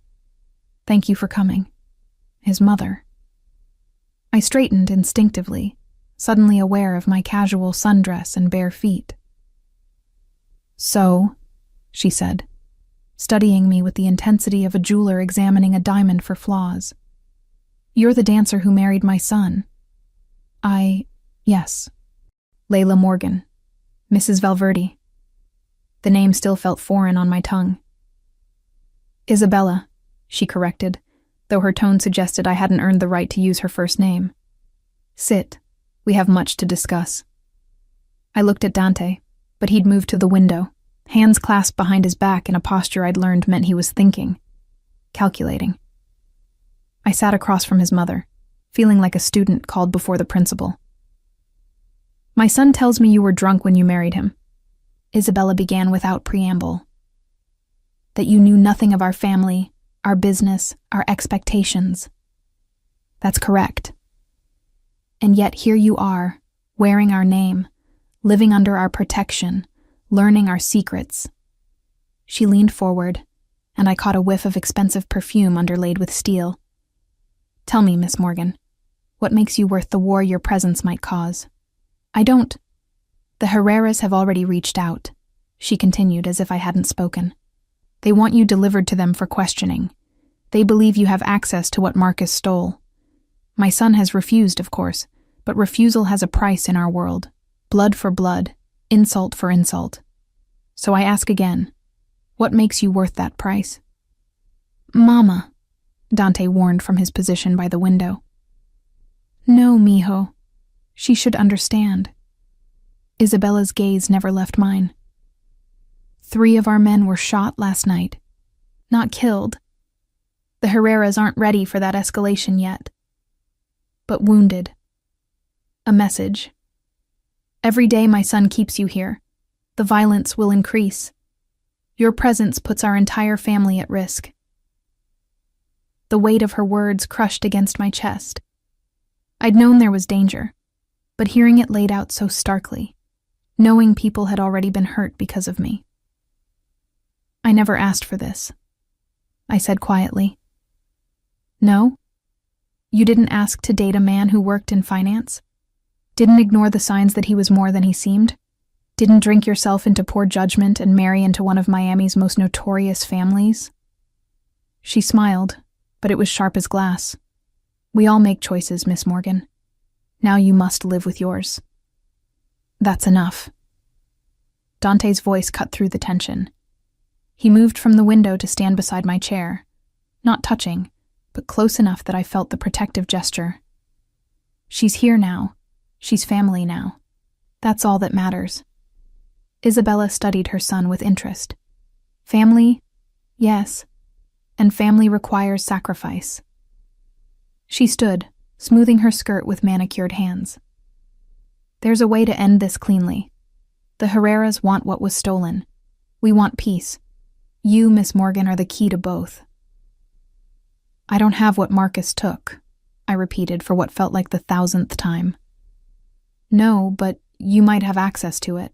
"Thank you for coming." His mother. I straightened instinctively, suddenly aware of my casual sundress and bare feet. "So," she said, studying me with the intensity of a jeweler examining a diamond for flaws. "You're the dancer who married my son." Yes. Layla Morgan. Mrs. Valverde. The name still felt foreign on my tongue. "Isabella," she corrected, though her tone suggested I hadn't earned the right to use her first name. "Sit. We have much to discuss." I looked at Dante, but he'd moved to the window, hands clasped behind his back in a posture I'd learned meant he was thinking, calculating. I sat across from his mother, feeling like a student called before the principal. "My son tells me you were drunk when you married him," Isabella began without preamble. "That you knew nothing of our family, our business, our expectations." "That's correct." "And yet here you are, wearing our name, living under our protection, learning our secrets." She leaned forward, and I caught a whiff of expensive perfume underlaid with steel. "Tell me, Miss Morgan, what makes you worth the war your presence might cause?" "I don't..." The Herreras have already reached out, she continued as if I hadn't spoken. They want you delivered to them for questioning. They believe you have access to what Marcus stole. My son has refused, of course, but refusal has a price in our world. Blood for blood, insult for insult. So I ask again, what makes you worth that price? Mama, Dante warned from his position by the window. No, mijo. She should understand. Isabella's gaze never left mine. 3 of our men were shot last night. Not killed. The Herreras aren't ready for that escalation yet. But wounded. A message. Every day my son keeps you here, the violence will increase. Your presence puts our entire family at risk. The weight of her words crushed against my chest. I'd known there was danger, but hearing it laid out so starkly, knowing people had already been hurt because of me. I never asked for this, I said quietly. No? You didn't ask to date a man who worked in finance? Didn't ignore the signs that he was more than he seemed? Didn't drink yourself into poor judgment and marry into one of Miami's most notorious families? She smiled, but it was sharp as glass. We all make choices, Miss Morgan. Now you must live with yours. That's enough. Dante's voice cut through the tension. He moved from the window to stand beside my chair, not touching, but close enough that I felt the protective gesture. She's here now. She's family now. That's all that matters. Isabella studied her son with interest. Family? Yes. And family requires sacrifice. She stood, smoothing her skirt with manicured hands. There's a way to end this cleanly. The Herreras want what was stolen. We want peace. You, Miss Morgan, are the key to both. I don't have what Marcus took, I repeated for what felt like the 1,000th time. No, but you might have access to it.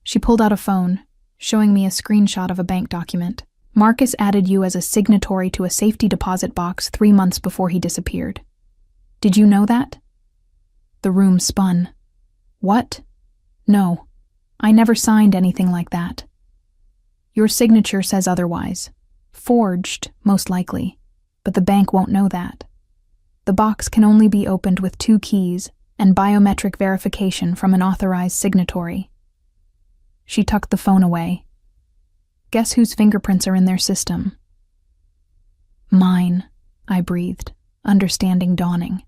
She pulled out a phone, showing me a screenshot of a bank document. Marcus added you as a signatory to a safety deposit box 3 months before he disappeared. Did you know that? The room spun. What? No, I never signed anything like that. Your signature says otherwise. Forged, most likely, but the bank won't know that. The box can only be opened with 2 keys and biometric verification from an authorized signatory. She tucked the phone away. Guess whose fingerprints are in their system? Mine, I breathed, understanding dawning.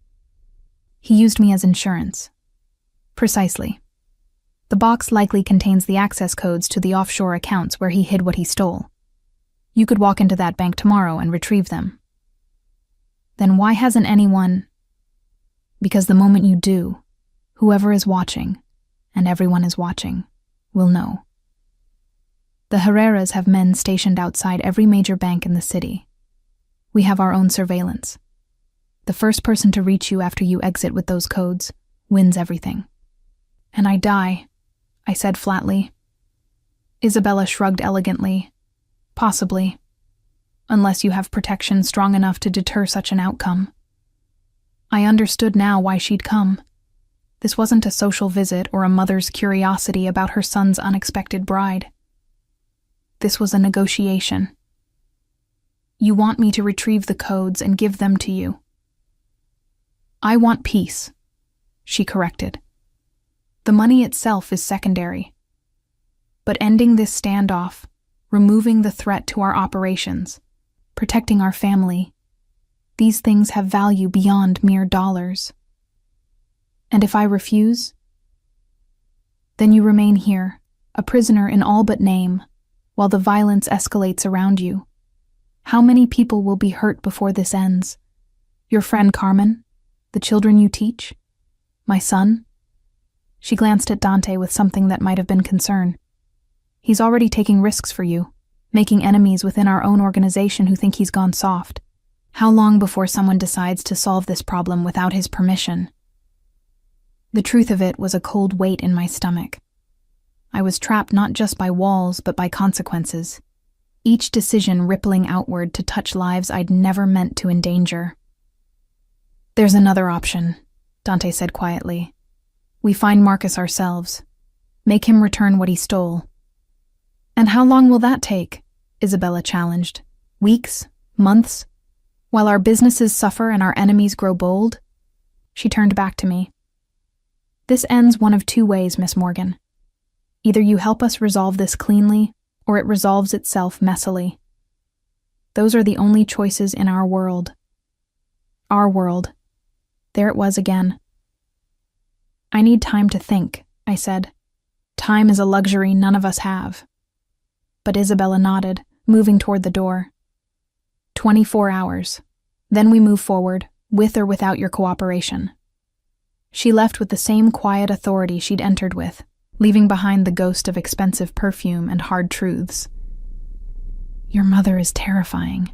He used me as insurance. Precisely. The box likely contains the access codes to the offshore accounts where he hid what he stole. You could walk into that bank tomorrow and retrieve them. Then why hasn't anyone? Because the moment you do, whoever is watching, and everyone is watching, will know. The Herreras have men stationed outside every major bank in the city. We have our own surveillance. The first person to reach you after you exit with those codes wins everything. And I die, I said flatly. Isabella shrugged elegantly. Possibly. Unless you have protection strong enough to deter such an outcome. I understood now why she'd come. This wasn't a social visit or a mother's curiosity about her son's unexpected bride. This was a negotiation. You want me to retrieve the codes and give them to you. I want peace, she corrected. The money itself is secondary. But ending this standoff, removing the threat to our operations, protecting our family, these things have value beyond mere dollars. And if I refuse, then you remain here, a prisoner in all but name, while the violence escalates around you. How many people will be hurt before this ends? Your friend Carmen? The children you teach? My son? She glanced at Dante with something that might have been concern. He's already taking risks for you, making enemies within our own organization who think he's gone soft. How long before someone decides to solve this problem without his permission? The truth of it was a cold weight in my stomach. I was trapped not just by walls, but by consequences. Each decision rippling outward to touch lives I'd never meant to endanger. There's another option, Dante said quietly. We find Marcus ourselves. Make him return what he stole. And how long will that take? Isabella challenged. Weeks? Months? While our businesses suffer and our enemies grow bold? She turned back to me. This ends one of two ways, Miss Morgan. Either you help us resolve this cleanly, or it resolves itself messily. Those are the only choices in our world. Our world. There it was again. I need time to think, I said. Time is a luxury none of us have. But Isabella nodded, moving toward the door. 24 hours. Then we move forward, with or without your cooperation. She left with the same quiet authority she'd entered with, leaving behind the ghost of expensive perfume and hard truths. Your mother is terrifying,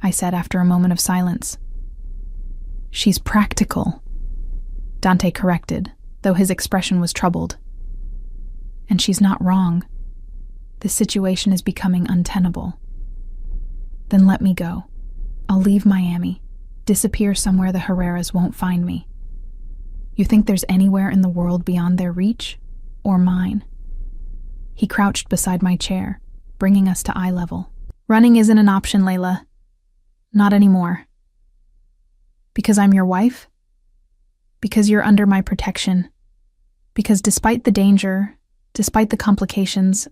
I said after a moment of silence. She's practical, Dante corrected, though his expression was troubled. And she's not wrong. This situation is becoming untenable. Then let me go. I'll leave Miami, disappear somewhere the Herreras won't find me. You think there's anywhere in the world beyond their reach? Or mine? He crouched beside my chair, bringing us to eye level. Running isn't an option, Layla. Not anymore. Because I'm your wife? Because you're under my protection. Because despite the danger, despite the complications,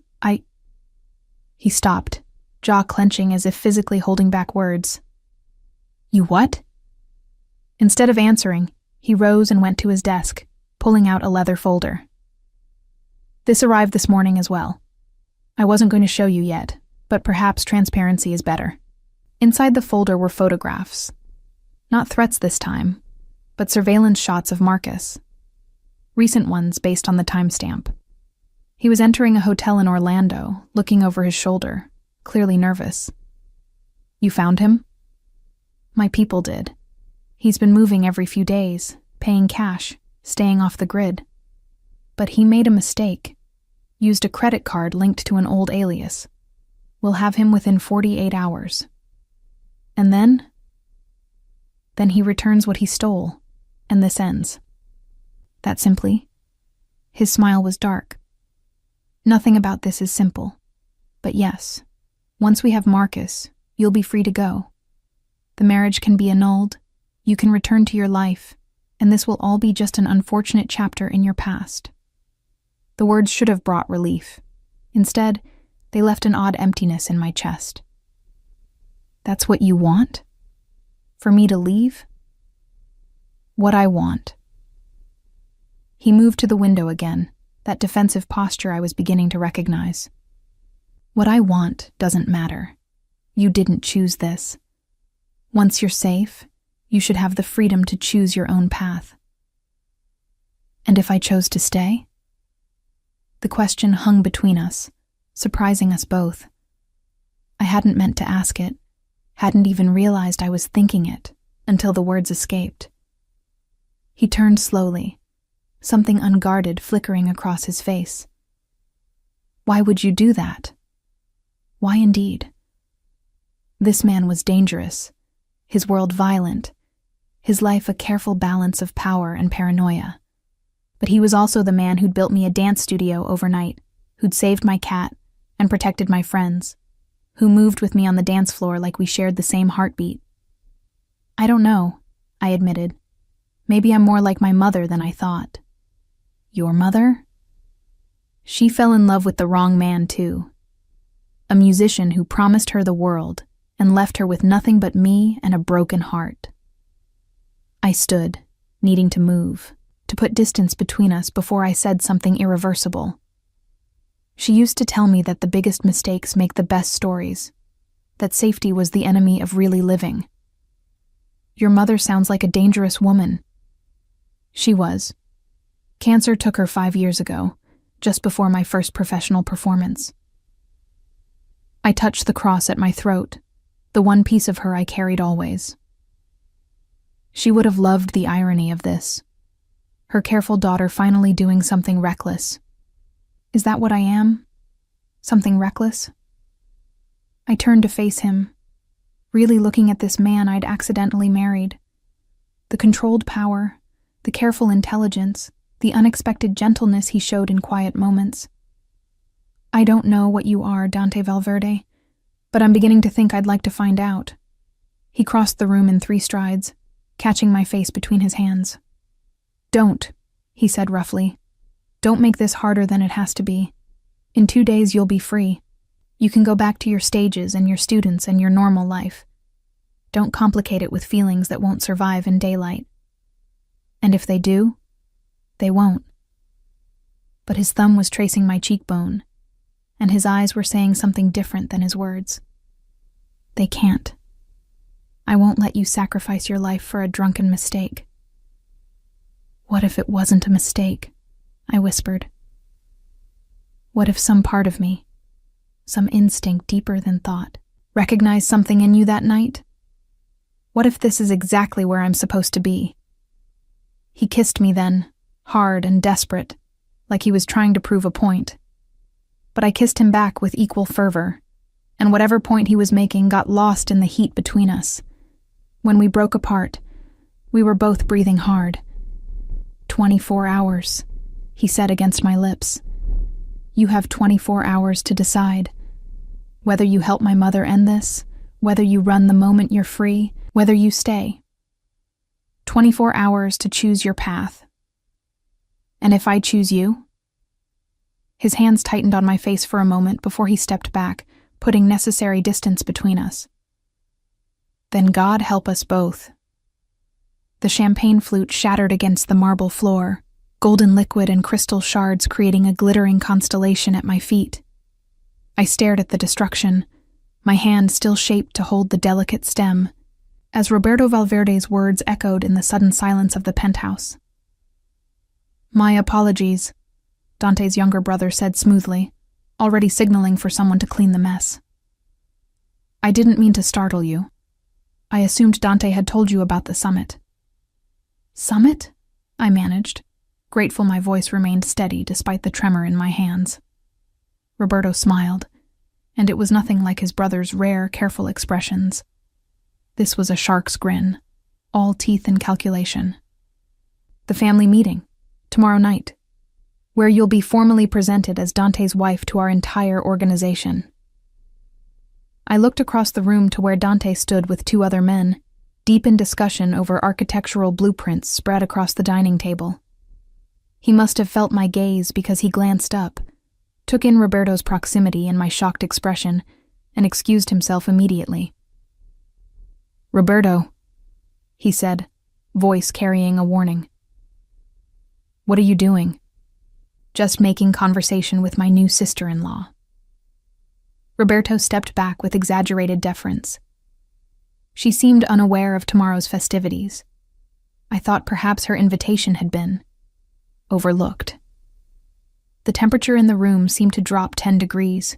He stopped, jaw clenching as if physically holding back words. You what? Instead of answering, he rose and went to his desk, pulling out a leather folder. This arrived this morning as well. I wasn't going to show you yet, but perhaps transparency is better. Inside the folder were photographs. Not threats this time, but surveillance shots of Marcus. Recent ones based on the timestamp. He was entering a hotel in Orlando, looking over his shoulder, clearly nervous. You found him? My people did. He's been moving every few days, paying cash, staying off the grid. But he made a mistake. Used a credit card linked to an old alias. We'll have him within 48 hours. And then? Then he returns what he stole, and this ends. That simply. His smile was dark. Nothing about this is simple. But yes, once we have Marcus, you'll be free to go. The marriage can be annulled, you can return to your life, and this will all be just an unfortunate chapter in your past. The words should have brought relief. Instead, they left an odd emptiness in my chest. That's what you want? For me to leave? What I want. He moved to the window again, that defensive posture I was beginning to recognize. What I want doesn't matter. You didn't choose this. Once you're safe, you should have the freedom to choose your own path. And if I chose to stay? The question hung between us, surprising us both. I hadn't meant to ask it, hadn't even realized I was thinking it, until the words escaped. He turned slowly, something unguarded flickering across his face. Why would you do that? Why indeed? This man was dangerous, his world violent, his life a careful balance of power and paranoia. But he was also the man who'd built me a dance studio overnight, who'd saved my cat and protected my friends, who moved with me on the dance floor like we shared the same heartbeat. I don't know, I admitted. Maybe I'm more like my mother than I thought. Your mother? She fell in love with the wrong man, too. A musician who promised her the world and left her with nothing but me and a broken heart. I stood, needing to move, to put distance between us before I said something irreversible. She used to tell me that the biggest mistakes make the best stories, that safety was the enemy of really living. Your mother sounds like a dangerous woman. She was. Cancer took her 5 years ago, just before my first professional performance. I touched the cross at my throat, the one piece of her I carried always. She would have loved the irony of this. Her careful daughter finally doing something reckless. Is that what I am? Something reckless? I turned to face him, really looking at this man I'd accidentally married. The controlled power, the careful intelligence, the unexpected gentleness he showed in quiet moments. "I don't know what you are, Dante Valverde, but I'm beginning to think I'd like to find out." He crossed the room in 3 strides, catching my face between his hands. "Don't," he said roughly. "Don't make this harder than it has to be. In 2 days you'll be free. You can go back to your stages and your students and your normal life. Don't complicate it with feelings that won't survive in daylight. And if they do, they won't." But his thumb was tracing my cheekbone, and his eyes were saying something different than his words. "They can't. I won't let you sacrifice your life for a drunken mistake." "What if it wasn't a mistake?" I whispered. "What if some part of me, some instinct deeper than thought, recognized something in you that night? What if this is exactly where I'm supposed to be?" He kissed me then, hard and desperate, like he was trying to prove a point. But I kissed him back with equal fervor, and whatever point he was making got lost in the heat between us. When we broke apart, we were both breathing hard. 24 hours, he said against my lips. "You have 24 hours to decide. Whether you help my mother end this, whether you run the moment you're free, whether you stay. 24 hours to choose your path. And if I choose you?" His hands tightened on my face for a moment before he stepped back, putting necessary distance between us. "Then God help us both." The champagne flute shattered against the marble floor, golden liquid and crystal shards creating a glittering constellation at my feet. I stared at the destruction, my hand still shaped to hold the delicate stem, as Roberto Valverde's words echoed in the sudden silence of the penthouse. "My apologies," Dante's younger brother said smoothly, already signaling for someone to clean the mess. "I didn't mean to startle you. I assumed Dante had told you about the summit." "Summit?" I managed, grateful my voice remained steady despite the tremor in my hands. Roberto smiled, and it was nothing like his brother's rare, careful expressions. This was a shark's grin, all teeth and calculation. "The family meeting, tomorrow night, where you'll be formally presented as Dante's wife to our entire organization." I looked across the room to where Dante stood with 2 other men, deep in discussion over architectural blueprints spread across the dining table. He must have felt my gaze because he glanced up, took in Roberto's proximity and my shocked expression, and excused himself immediately. "Roberto," he said, voice carrying a warning. "What are you doing?" "Just making conversation with my new sister-in-law." Roberto stepped back with exaggerated deference. She seemed unaware of tomorrow's festivities. I thought perhaps her invitation had been overlooked. The temperature in the room seemed to drop 10 degrees.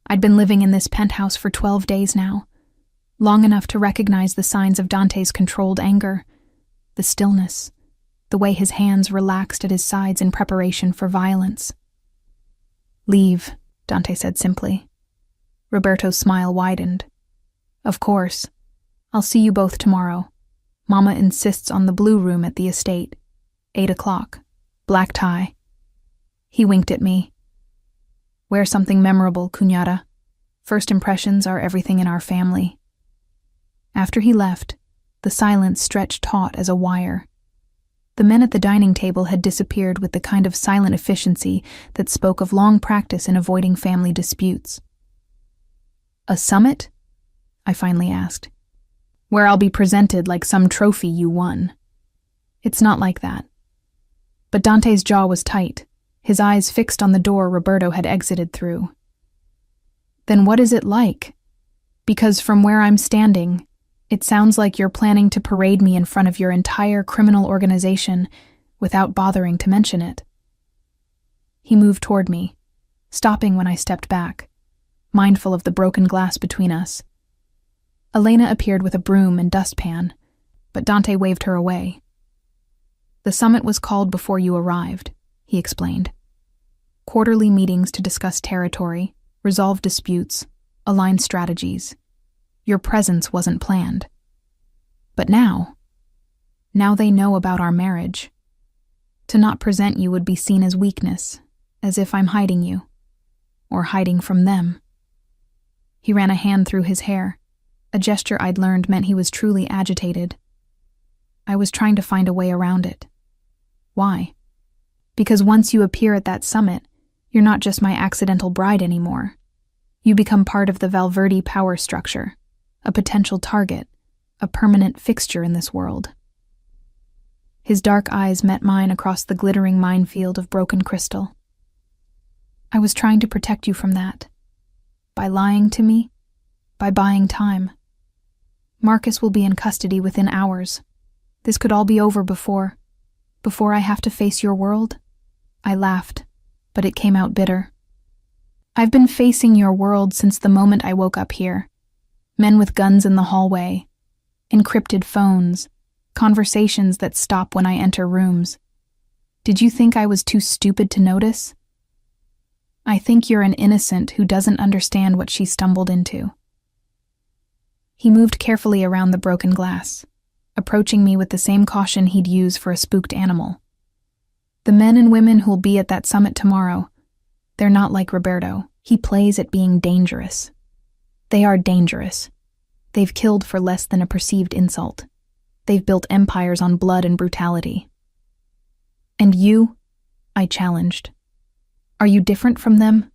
I'd been living in this penthouse for 12 days now, long enough to recognize the signs of Dante's controlled anger, the stillness, the way his hands relaxed at his sides in preparation for violence. "Leave," Dante said simply. Roberto's smile widened. "Of course. I'll see you both tomorrow. Mama insists on the blue room at the estate. 8 o'clock. Black tie." He winked at me. "Wear something memorable, cuñada. First impressions are everything in our family." After he left, the silence stretched taut as a wire. The men at the dining table had disappeared with the kind of silent efficiency that spoke of long practice in avoiding family disputes. "A summit?" I finally asked. "Where I'll be presented like some trophy you won." "It's not like that." But Dante's jaw was tight, his eyes fixed on the door Roberto had exited through. "Then what is it like? Because from where I'm standing, it sounds like you're planning to parade me in front of your entire criminal organization without bothering to mention it." He moved toward me, stopping when I stepped back, mindful of the broken glass between us. Elena appeared with a broom and dustpan, but Dante waved her away. "The summit was called before you arrived," he explained. "Quarterly meetings to discuss territory, resolve disputes, align strategies. Your presence wasn't planned. But now they know about our marriage. To not present you would be seen as weakness, as if I'm hiding you, or hiding from them. He ran a hand through his hair. A gesture I'd learned meant he was truly agitated. I was trying to find a way around it. Why? Because once you appear at that summit, you're not just my accidental bride anymore. You become part of the Valverde power structure, a potential target, a permanent fixture in this world. His dark eyes met mine across the glittering minefield of broken crystal. I was trying to protect you from that. By lying to me, by buying time. Marcus will be in custody within hours. This could all be over before I have to face your world. I laughed, but it came out bitter. I've been facing your world since the moment I woke up here. Men with guns in the hallway, encrypted phones, conversations that stop when I enter rooms. Did you think I was too stupid to notice? I think you're an innocent who doesn't understand what she stumbled into. He moved carefully around the broken glass, approaching me with the same caution he'd use for a spooked animal. The men and women who'll be at that summit tomorrow, they're not like Roberto. He plays at being dangerous. They are dangerous. They've killed for less than a perceived insult. They've built empires on blood and brutality. And you? I challenged. Are you different from them?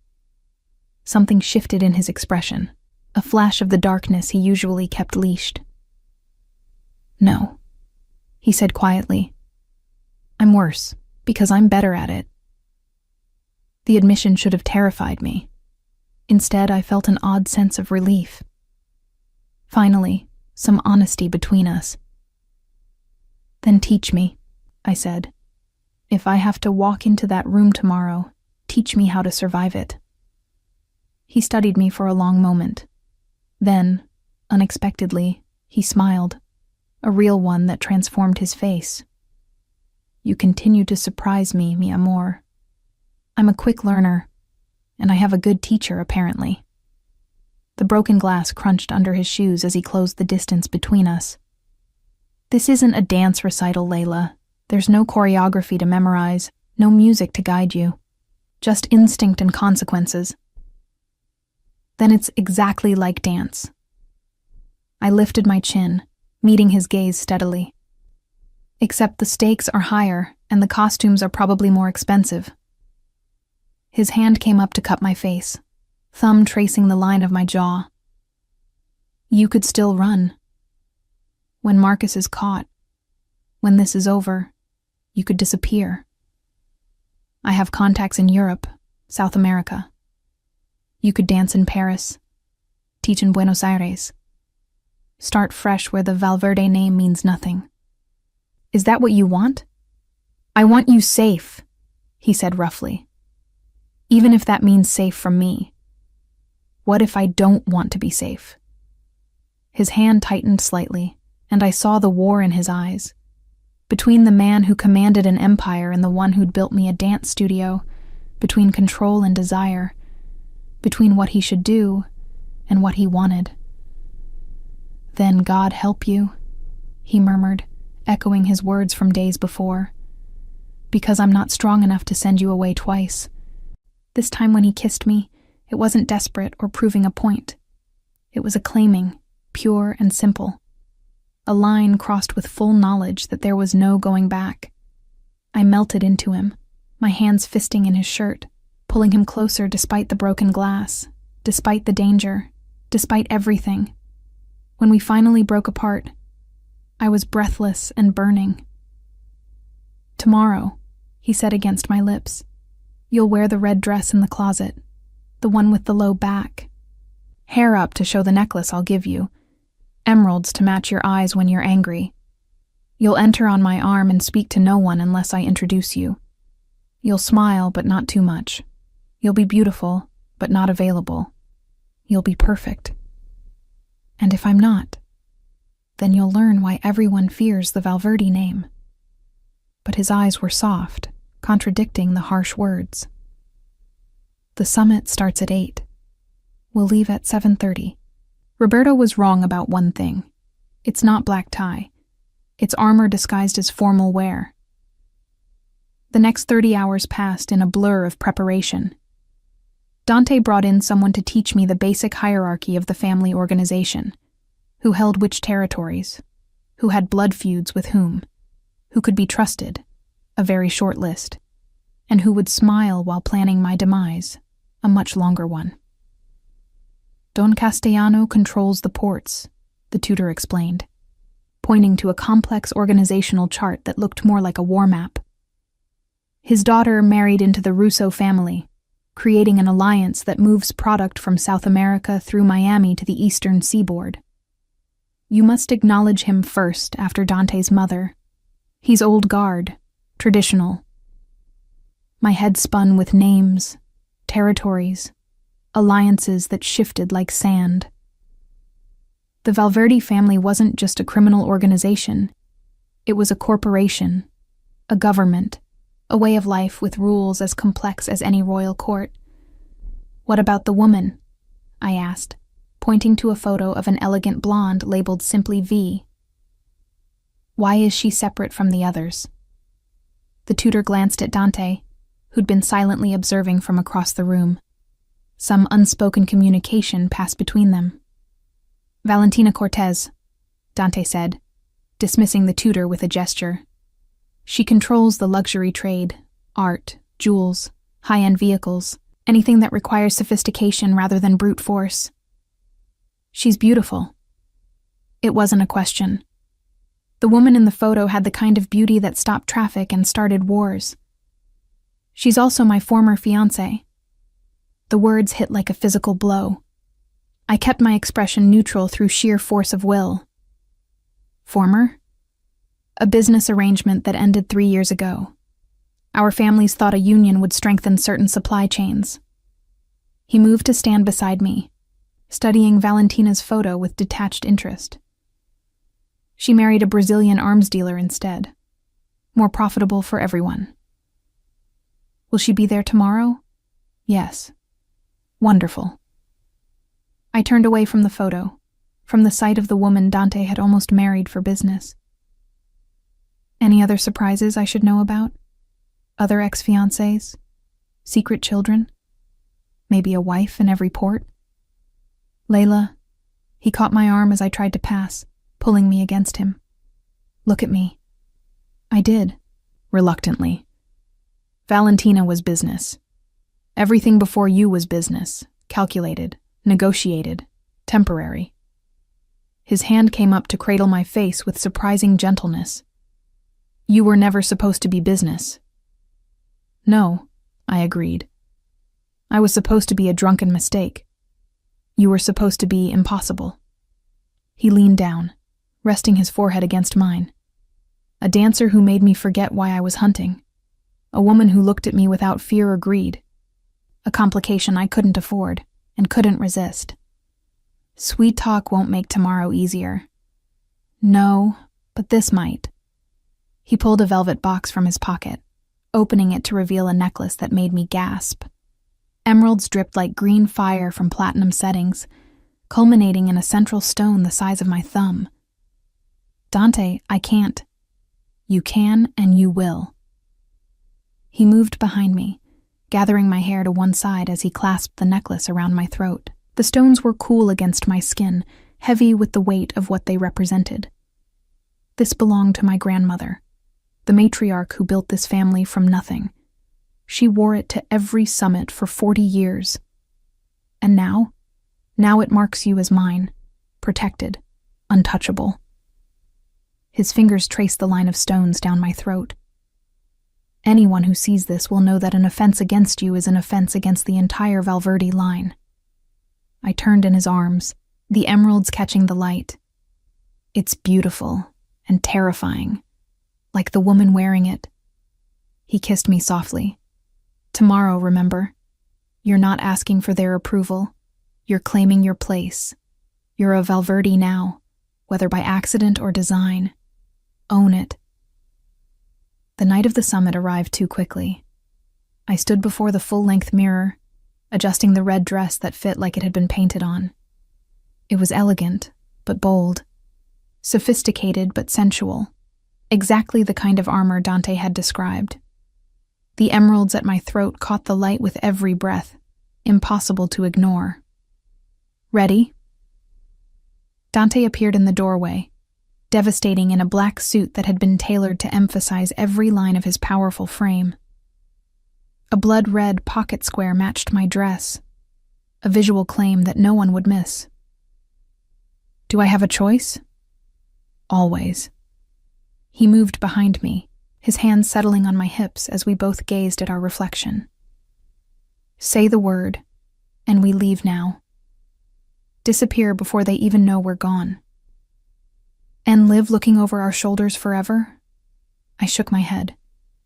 Something shifted in his expression, a flash of the darkness he usually kept leashed. No, he said quietly. I'm worse, because I'm better at it. The admission should have terrified me. Instead, I felt an odd sense of relief. Finally, some honesty between us. Then teach me, I said. If I have to walk into that room tomorrow, teach me how to survive it. He studied me for a long moment. Then, unexpectedly, he smiled, a real one that transformed his face. You continue to surprise me, mi amor. I'm a quick learner, and I have a good teacher, apparently. The broken glass crunched under his shoes as he closed the distance between us. This isn't a dance recital, Layla. There's no choreography to memorize, no music to guide you. Just instinct and consequences. Then it's exactly like dance. I lifted my chin, meeting his gaze steadily. Except the stakes are higher, and the costumes are probably more expensive. His hand came up to cup my face, thumb tracing the line of my jaw. You could still run. When Marcus is caught, when this is over, you could disappear. I have contacts in Europe, South America. You could dance in Paris, teach in Buenos Aires. Start fresh where the Valverde name means nothing. Is that what you want? I want you safe, he said roughly. Even if that means safe from me. What if I don't want to be safe? His hand tightened slightly, and I saw the war in his eyes. Between the man who commanded an empire and the one who'd built me a dance studio, between control and desire, between what he should do and what he wanted. Then God help you, he murmured, echoing his words from days before. Because I'm not strong enough to send you away twice. This time when he kissed me, it wasn't desperate or proving a point. It was acclaiming, pure and simple. A line crossed with full knowledge that there was no going back. I melted into him, my hands fisting in his shirt, pulling him closer despite the broken glass, despite the danger, despite everything. When we finally broke apart, I was breathless and burning. Tomorrow, he said against my lips, you'll wear the red dress in the closet, the one with the low back. Hair up to show the necklace I'll give you. Emeralds to match your eyes when you're angry. You'll enter on my arm and speak to no one unless I introduce you. You'll smile, but not too much. You'll be beautiful, but not available. You'll be perfect. And if I'm not, then you'll learn why everyone fears the Valverde name. But his eyes were soft, contradicting the harsh words. The summit starts at 8. We'll leave at 7:30. Roberto was wrong about one thing. It's not black tie. It's armor disguised as formal wear. The next 30 hours passed in a blur of preparation. Dante brought in someone to teach me the basic hierarchy of the family organization. Who held which territories, who had blood feuds with whom, who could be trusted, a very short list, and who would smile while planning my demise, a much longer one. Don Castellano controls the ports, the tutor explained, pointing to a complex organizational chart that looked more like a war map. His daughter married into the Russo family, creating an alliance that moves product from South America through Miami to the eastern seaboard. You must acknowledge him first after Dante's mother. He's old guard, traditional. My head spun with names, territories, alliances that shifted like sand. The Valverde family wasn't just a criminal organization. It was a corporation, a government, a way of life with rules as complex as any royal court. What about the woman? I asked, pointing to a photo of an elegant blonde labeled simply V. Why is she separate from the others? The tutor glanced at Dante, who'd been silently observing from across the room. Some unspoken communication passed between them. Valentina Cortez, Dante said, dismissing the tutor with a gesture. She controls the luxury trade, art, jewels, high-end vehicles, anything that requires sophistication rather than brute force. She's beautiful. It wasn't a question. The woman in the photo had the kind of beauty that stopped traffic and started wars. She's also my former fiancé. The words hit like a physical blow. I kept my expression neutral through sheer force of will. Former? A business arrangement that ended 3 years ago. Our families thought a union would strengthen certain supply chains. He moved to stand beside me, studying Valentina's photo with detached interest. She married a Brazilian arms dealer instead. More profitable for everyone. Will she be there tomorrow? Yes. Wonderful. I turned away from the photo, from the sight of the woman Dante had almost married for business. Any other surprises I should know about? Other ex-fiancés? Secret children? Maybe a wife in every port? Layla, he caught my arm as I tried to pass, pulling me against him. Look at me. I did, reluctantly. Valentina was business. Everything before you was business, calculated, negotiated, temporary. His hand came up to cradle my face with surprising gentleness. You were never supposed to be business. No, I agreed. I was supposed to be a drunken mistake. You were supposed to be impossible. He leaned down, resting his forehead against mine. A dancer who made me forget why I was hunting. A woman who looked at me without fear or greed. A complication I couldn't afford and couldn't resist. Sweet talk won't make tomorrow easier. No, but this might. He pulled a velvet box from his pocket, opening it to reveal a necklace that made me gasp. Emeralds dripped like green fire from platinum settings, culminating in a central stone the size of my thumb. Dante, I can't. You can and you will. He moved behind me, gathering my hair to one side as he clasped the necklace around my throat. The stones were cool against my skin, heavy with the weight of what they represented. This belonged to my grandmother, the matriarch who built this family from nothing. She wore it to every summit for 40 years. And now it marks you as mine, protected, untouchable. His fingers traced the line of stones down my throat. Anyone who sees this will know that an offense against you is an offense against the entire Valverde line. I turned in his arms, the emeralds catching the light. It's beautiful and terrifying, like the woman wearing it. He kissed me softly. Tomorrow, remember, you're not asking for their approval. You're claiming your place. You're a Valverde now, whether by accident or design. Own it. The night of the summit arrived too quickly. I stood before the full-length mirror, adjusting the red dress that fit like it had been painted on. It was elegant, but bold. Sophisticated, but sensual. Exactly the kind of armor Dante had described. The emeralds at my throat caught the light with every breath, impossible to ignore. Ready? Dante appeared in the doorway, devastating in a black suit that had been tailored to emphasize every line of his powerful frame. A blood-red pocket square matched my dress, a visual claim that no one would miss. Do I have a choice? Always. He moved behind me, his hands settling on my hips as we both gazed at our reflection. Say the word, and we leave now. Disappear before they even know we're gone. And live looking over our shoulders forever? I shook my head.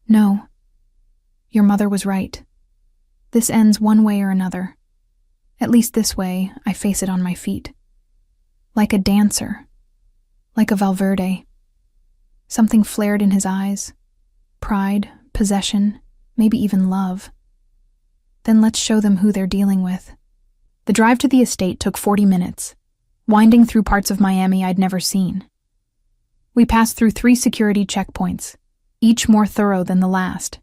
No. Your mother was right. This ends one way or another. At least this way, I face it on my feet. Like a dancer. Like a Valverde. Something flared in his eyes. Pride, possession, maybe even love. Then let's show them who they're dealing with. The drive to the estate took 40 minutes, winding through parts of Miami I'd never seen. We passed through 3 security checkpoints, each more thorough than the last.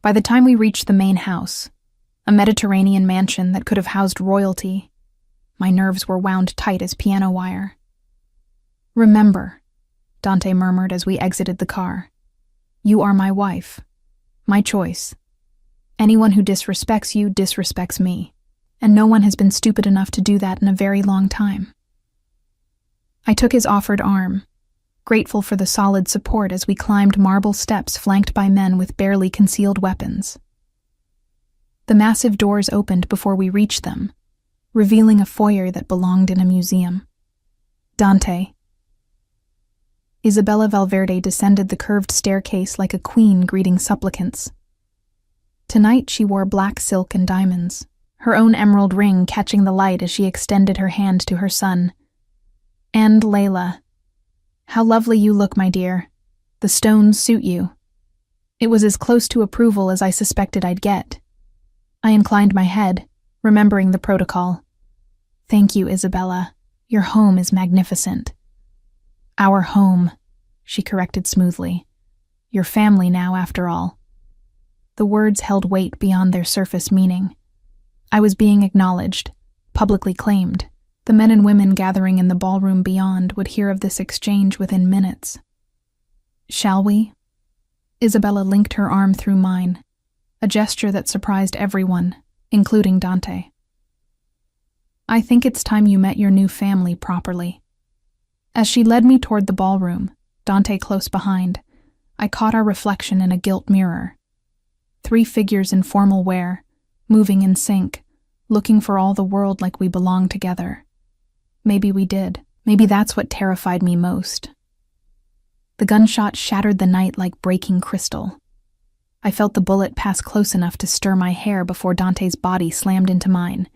By the time we reached the main house, a Mediterranean mansion that could have housed royalty, my nerves were wound tight as piano wire. Remember, Dante murmured as we exited the car, you are my wife, my choice. Anyone who disrespects you disrespects me. And no one has been stupid enough to do that in a very long time. I took his offered arm, grateful for the solid support as we climbed marble steps flanked by men with barely concealed weapons. The massive doors opened before we reached them, revealing a foyer that belonged in a museum. Dante. Isabella Valverde descended the curved staircase like a queen greeting supplicants. Tonight she wore black silk and diamonds, her own emerald ring catching the light as she extended her hand to her son. And Layla. How lovely you look, my dear. The stones suit you. It was as close to approval as I suspected I'd get. I inclined my head, remembering the protocol. Thank you, Isabella. Your home is magnificent. Our home, she corrected smoothly. Your family now, after all. The words held weight beyond their surface meaning. I was being acknowledged, publicly claimed. The men and women gathering in the ballroom beyond would hear of this exchange within minutes. Shall we? Isabella linked her arm through mine, a gesture that surprised everyone, including Dante. I think it's time you met your new family properly. As she led me toward the ballroom, Dante close behind, I caught our reflection in a gilt mirror. 3 figures in formal wear, moving in sync, looking for all the world like we belonged together. Maybe we did. Maybe that's what terrified me most. The gunshot shattered the night like breaking crystal. I felt the bullet pass close enough to stir my hair before Dante's body slammed into mine,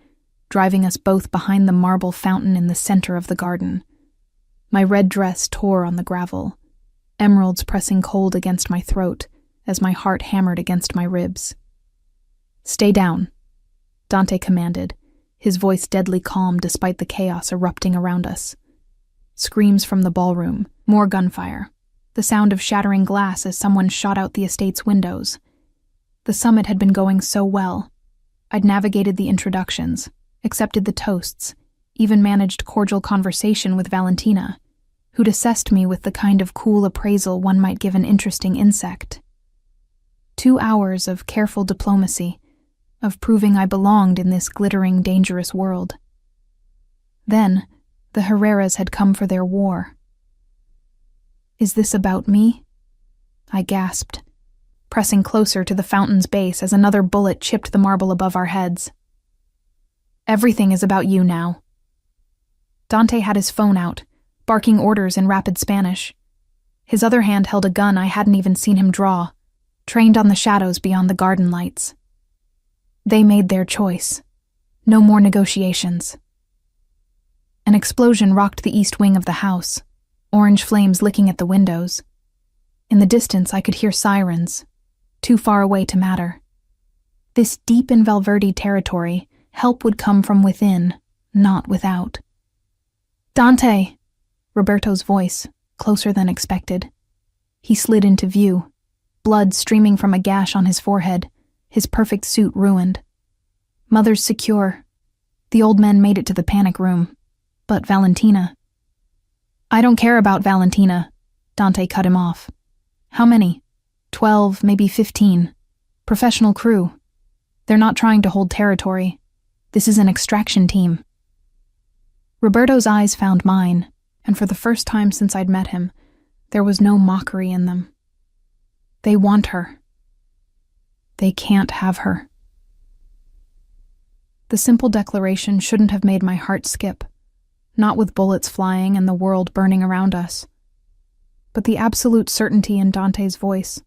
driving us both behind the marble fountain in the center of the garden. My red dress tore on the gravel, emeralds pressing cold against my throat as my heart hammered against my ribs. Stay down, Dante commanded, his voice deadly calm despite the chaos erupting around us. Screams from the ballroom, more gunfire, the sound of shattering glass as someone shot out the estate's windows. The summit had been going so well. I'd navigated the introductions, accepted the toasts, even managed cordial conversation with Valentina, who'd assessed me with the kind of cool appraisal one might give an interesting insect. 2 hours of careful diplomacy, of proving I belonged in this glittering, dangerous world. Then, the Herreras had come for their war. Is this about me? I gasped, pressing closer to the fountain's base as another bullet chipped the marble above our heads. Everything is about you now. Dante had his phone out, barking orders in rapid Spanish. His other hand held a gun I hadn't even seen him draw, trained on the shadows beyond the garden lights. They made their choice. No more negotiations. An explosion rocked the east wing of the house, orange flames licking at the windows. In the distance, I could hear sirens, too far away to matter. This deep in Valverde territory, help would come from within, not without. Dante! Roberto's voice, closer than expected. He slid into view, blood streaming from a gash on his forehead, his perfect suit ruined. Mother's secure. The old men made it to the panic room. But Valentina... I don't care about Valentina, Dante cut him off. How many? 12, maybe 15. Professional crew. They're not trying to hold territory. This is an extraction team. Roberto's eyes found mine, and for the first time since I'd met him, there was no mockery in them. They want her. They can't have her. The simple declaration shouldn't have made my heart skip, not with bullets flying and the world burning around us. But the absolute certainty in Dante's voice,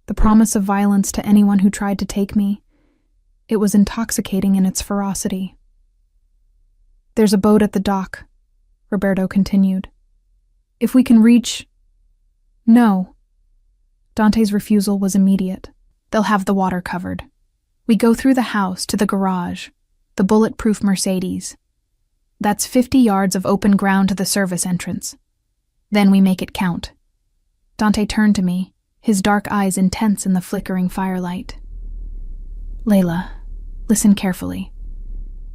the promise of violence to anyone who tried to take me, it was intoxicating in its ferocity. There's a boat at the dock, Roberto continued. If we can reach... No. Dante's refusal was immediate. They'll have the water covered. We go through the house to the garage, the bulletproof Mercedes. That's 50 yards of open ground to the service entrance. Then we make it count. Dante turned to me, his dark eyes intense in the flickering firelight. Layla, listen carefully.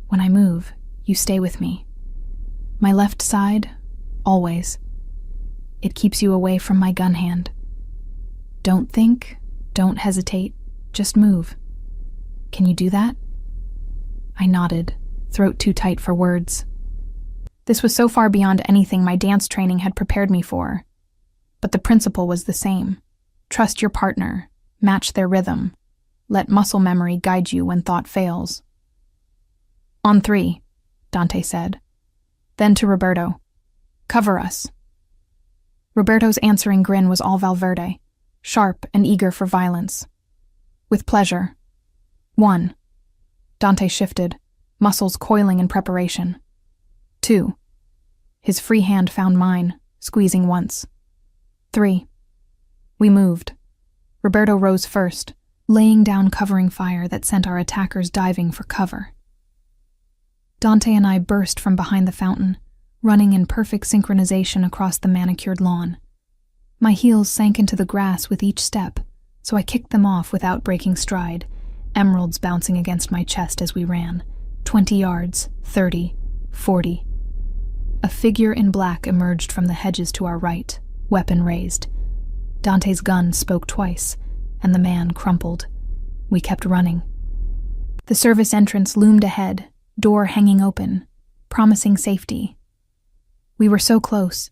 When I move, you stay with me. My left side, always. It keeps you away from my gun hand. Don't think, don't hesitate, just move. Can you do that? I nodded, throat too tight for words. This was so far beyond anything my dance training had prepared me for. But the principle was the same. Trust your partner, match their rhythm. Let muscle memory guide you when thought fails. On 3, Dante said. Then to Roberto. Cover us. Roberto's answering grin was all Valverde, sharp and eager for violence. With pleasure. 1. Dante shifted, muscles coiling in preparation. 2. His free hand found mine, squeezing once. 3. We moved. Roberto rose first, laying down covering fire that sent our attackers diving for cover. Dante and I burst from behind the fountain, running in perfect synchronization across the manicured lawn. My heels sank into the grass with each step, so I kicked them off without breaking stride, emeralds bouncing against my chest as we ran. 20 yards, 30, 40. A figure in black emerged from the hedges to our right, weapon raised. Dante's gun spoke twice, and the man crumpled. We kept running. The service entrance loomed ahead, door hanging open, promising safety. We were so close.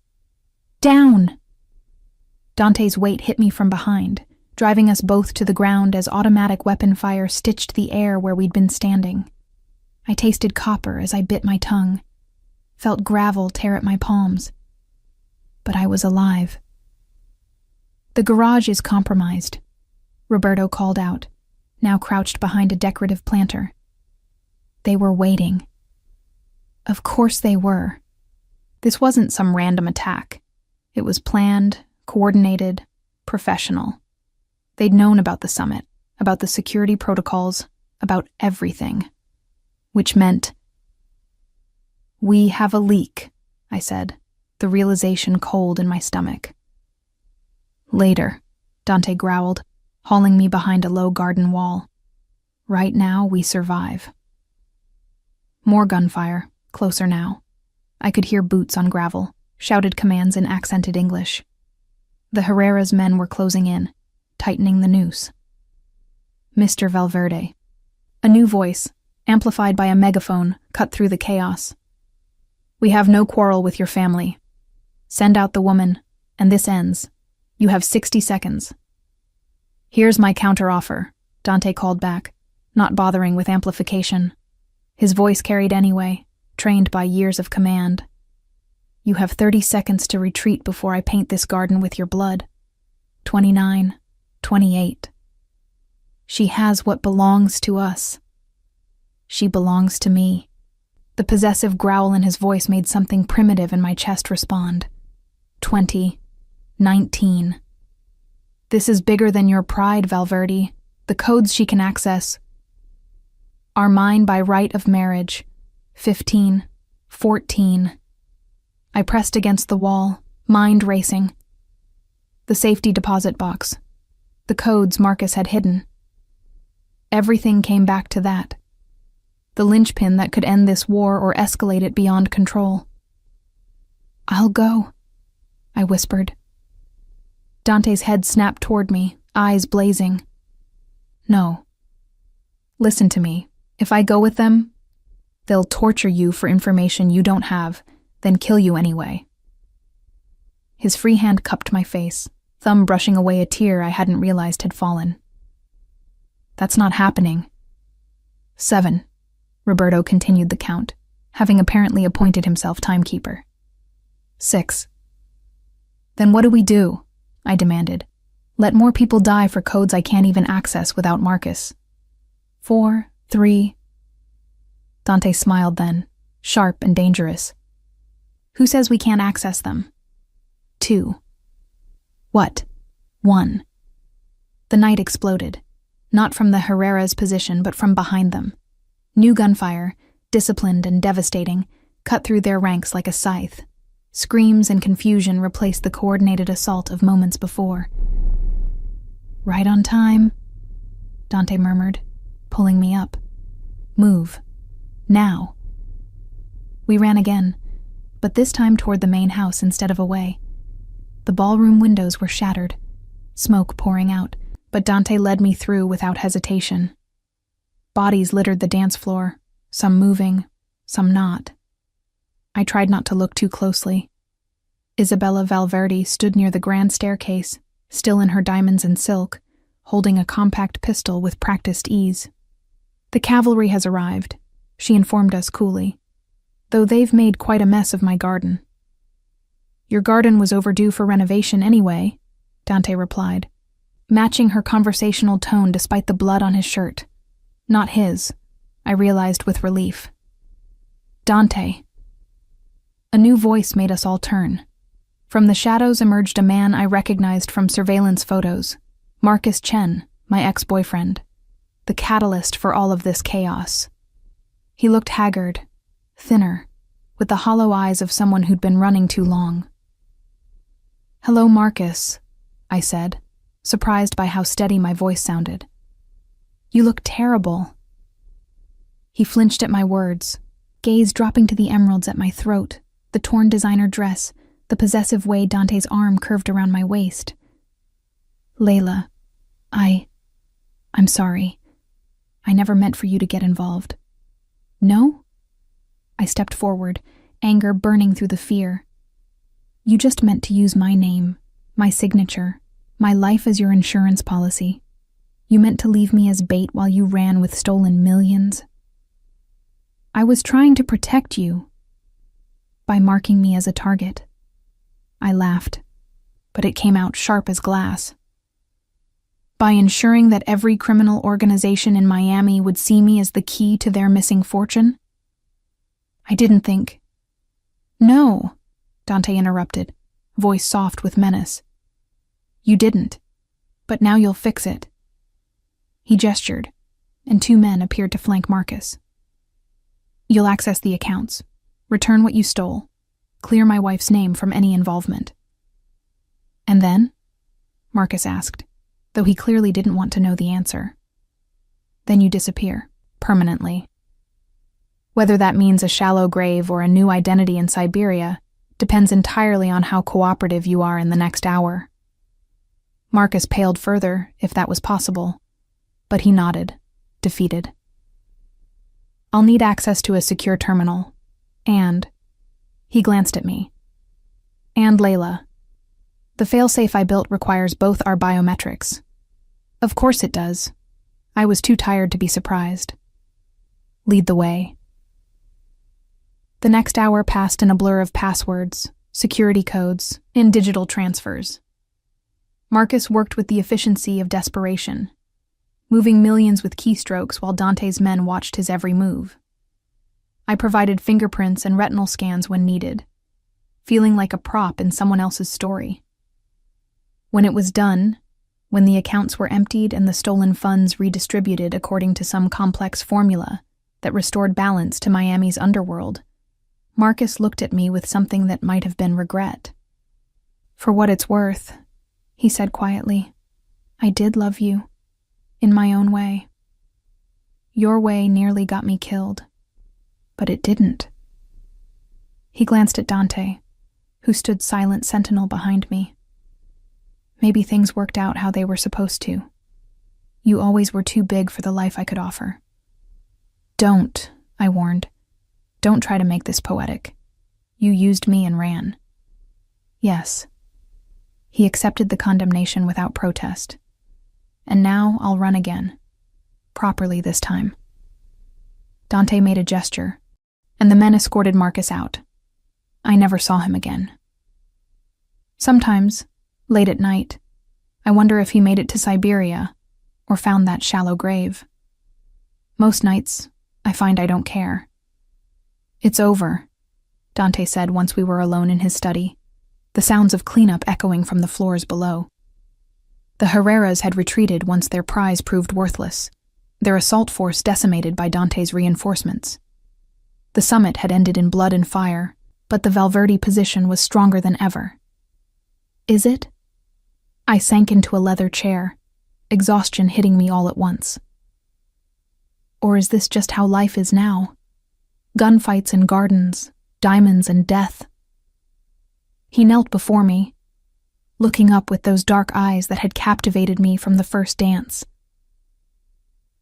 Down! Dante's weight hit me from behind, driving us both to the ground as automatic weapon fire stitched the air where we'd been standing. I tasted copper as I bit my tongue, felt gravel tear at my palms. But I was alive. The garage is compromised, Roberto called out, now crouched behind a decorative planter. They were waiting. Of course they were. This wasn't some random attack. It was planned, coordinated, professional. They'd known about the summit, about the security protocols, about everything. Which meant... We have a leak, I said, the realization cold in my stomach. Later, Dante growled, hauling me behind a low garden wall. Right now, we survive. More gunfire, closer now. I could hear boots on gravel, shouted commands in accented English. The Herrera's men were closing in, tightening the noose. Mr. Valverde. A new voice, amplified by a megaphone, cut through the chaos. We have no quarrel with your family. Send out the woman, and this ends. You have 60 seconds. Here's my counteroffer, Dante called back, not bothering with amplification. His voice carried anyway, trained by years of command. You have 30 seconds to retreat before I paint this garden with your blood. 29, 28. She has what belongs to us. She belongs to me. The possessive growl in his voice made something primitive in my chest respond. 20, 19. This is bigger than your pride, Valverde. The codes she can access are mine by right of marriage. 15, 14. I pressed against the wall, mind racing. The safety deposit box. the codes Marcus had hidden. Everything came back to that. The linchpin that could end this war or escalate it beyond control. "I'll go," I whispered. Dante's head snapped toward me, eyes blazing. "No. Listen to me. If I go with them, they'll torture you for information you don't have, then kill you anyway." His free hand cupped my face, thumb brushing away a tear I hadn't realized had fallen. "That's not happening." 7. Roberto continued the count, having apparently appointed himself timekeeper. 6. "Then what do we do?" I demanded. "Let more people die for codes I can't even access without Marcus." 4, 3. Dante smiled then, sharp and dangerous. "Who says we can't access them?" 2. "What?" 1. The night exploded, not from the Herrera's position but from behind them. New gunfire, disciplined and devastating, cut through their ranks like a scythe. Screams and confusion replaced the coordinated assault of moments before. "Right on time," Dante murmured, pulling me up. "Move. Now." We ran again, but this time toward the main house instead of away. The ballroom windows were shattered, smoke pouring out, but Dante led me through without hesitation. Bodies littered the dance floor, some moving, some not. I tried not to look too closely. Isabella Valverde stood near the grand staircase, still in her diamonds and silk, holding a compact pistol with practiced ease. "The cavalry has arrived," she informed us coolly, "though they've made quite a mess of my garden." "Your garden was overdue for renovation anyway," Dante replied, matching her conversational tone despite the blood on his shirt. Not his, I realized with relief. "Dante." A new voice made us all turn. From the shadows emerged a man I recognized from surveillance photos, Marcus Chen, my ex-boyfriend, the catalyst for all of this chaos. He looked haggard, thinner, with the hollow eyes of someone who'd been running too long. "Hello, Marcus," I said, surprised by how steady my voice sounded. "You look terrible." He flinched at my words, gaze dropping to the emeralds at my throat, the torn designer dress, the possessive way Dante's arm curved around my waist. "Layla, I'm sorry. I never meant for you to get involved." "No?" I stepped forward, anger burning through the fear. "You just meant to use my name, my signature, my life as your insurance policy. You meant to leave me as bait while you ran with stolen millions." "I was trying to protect you by marking me as a target." I laughed, but it came out sharp as glass. "By ensuring that every criminal organization in Miami would see me as the key to their missing fortune?" I didn't think. "No," Dante interrupted, voice soft with menace. "You didn't, but now you'll fix it." He gestured, and 2 men appeared to flank Marcus. "You'll access the accounts, return what you stole, clear my wife's name from any involvement." "And then?" Marcus asked, though he clearly didn't want to know the answer. "Then you disappear, permanently. Whether that means a shallow grave or a new identity in Siberia depends entirely on how cooperative you are in the next hour." Marcus paled further, if that was possible, but he nodded, defeated. "I'll need access to a secure terminal, and..." He glanced at me. "And Layla. The failsafe I built requires both our biometrics." "Of course it does." I was too tired to be surprised. "Lead the way." The next hour passed in a blur of passwords, security codes, and digital transfers. Marcus worked with the efficiency of desperation, moving millions with keystrokes while Dante's men watched his every move. I provided fingerprints and retinal scans when needed, feeling like a prop in someone else's story. When it was done, when the accounts were emptied and the stolen funds redistributed according to some complex formula that restored balance to Miami's underworld, Marcus looked at me with something that might have been regret. "For what it's worth," he said quietly, I did love you, in my own way. Your way nearly got me killed, but it didn't." He glanced at Dante, who stood silent sentinel behind me. "Maybe things worked out how they were supposed to. You always were too big for the life I could offer." "Don't," I warned. "Don't try to make this poetic. You used me and ran." "Yes." He accepted the condemnation without protest. "And now I'll run again. Properly this time." Dante made a gesture, and the men escorted Marcus out. I never saw him again. Sometimes, late at night, I wonder if he made it to Siberia or found that shallow grave. Most nights, I find I don't care. "It's over," Dante said once we were alone in his study, the sounds of cleanup echoing from the floors below. The Herreras had retreated once their prize proved worthless, their assault force decimated by Dante's reinforcements. The summit had ended in blood and fire, but the Valverde position was stronger than ever. "Is it?" I sank into a leather chair, exhaustion hitting me all at once. "Or is this just how life is now? Gunfights and gardens, diamonds and death." He knelt before me, looking up with those dark eyes that had captivated me from the first dance.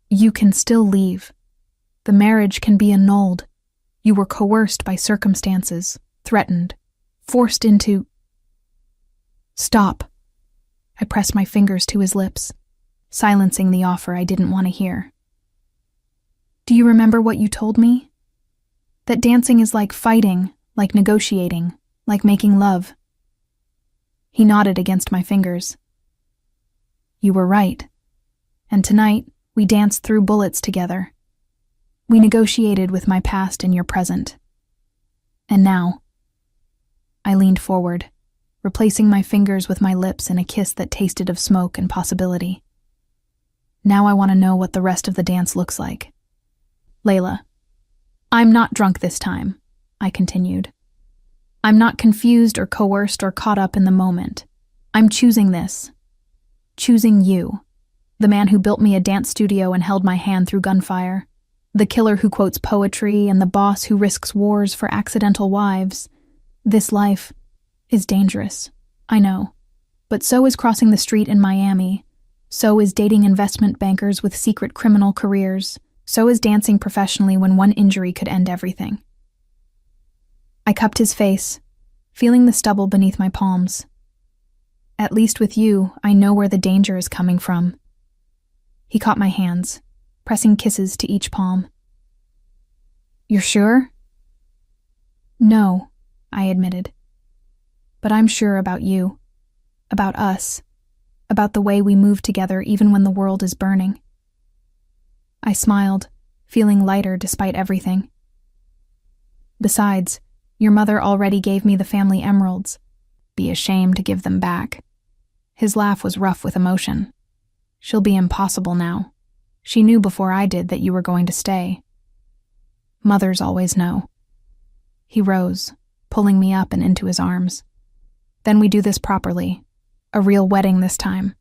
"You can still leave. The marriage can be annulled. You were coerced by circumstances, threatened, forced into—" "Stop." I pressed my fingers to his lips, silencing the offer I didn't want to hear. "Do you remember what you told me? That dancing is like fighting, like negotiating, like making love." He nodded against my fingers. "You were right. And tonight, we danced through bullets together. We negotiated with my past and your present. And now—" I leaned forward, replacing my fingers with my lips in a kiss that tasted of smoke and possibility. "Now I want to know what the rest of the dance looks like. Layla, I'm not drunk this time," I continued. "I'm not confused or coerced or caught up in the moment. I'm choosing this. Choosing you, the man who built me a dance studio and held my hand through gunfire, the killer who quotes poetry and the boss who risks wars for accidental wives. This life is dangerous, I know, but so is crossing the street in Miami, so is dating investment bankers with secret criminal careers, so is dancing professionally when one injury could end everything." I cupped his face, feeling the stubble beneath my palms. "At least with you, I know where the danger is coming from." He caught my hands, pressing kisses to each palm. "You're sure?" "No," I admitted. "But I'm sure about you, about us, about the way we move together even when the world is burning." I smiled, feeling lighter despite everything. "Besides, your mother already gave me the family emeralds. Be ashamed to give them back." His laugh was rough with emotion. "She'll be impossible now. She knew before I did that you were going to stay. Mothers always know." He rose, pulling me up and into his arms. "Then we do this properly. A real wedding this time.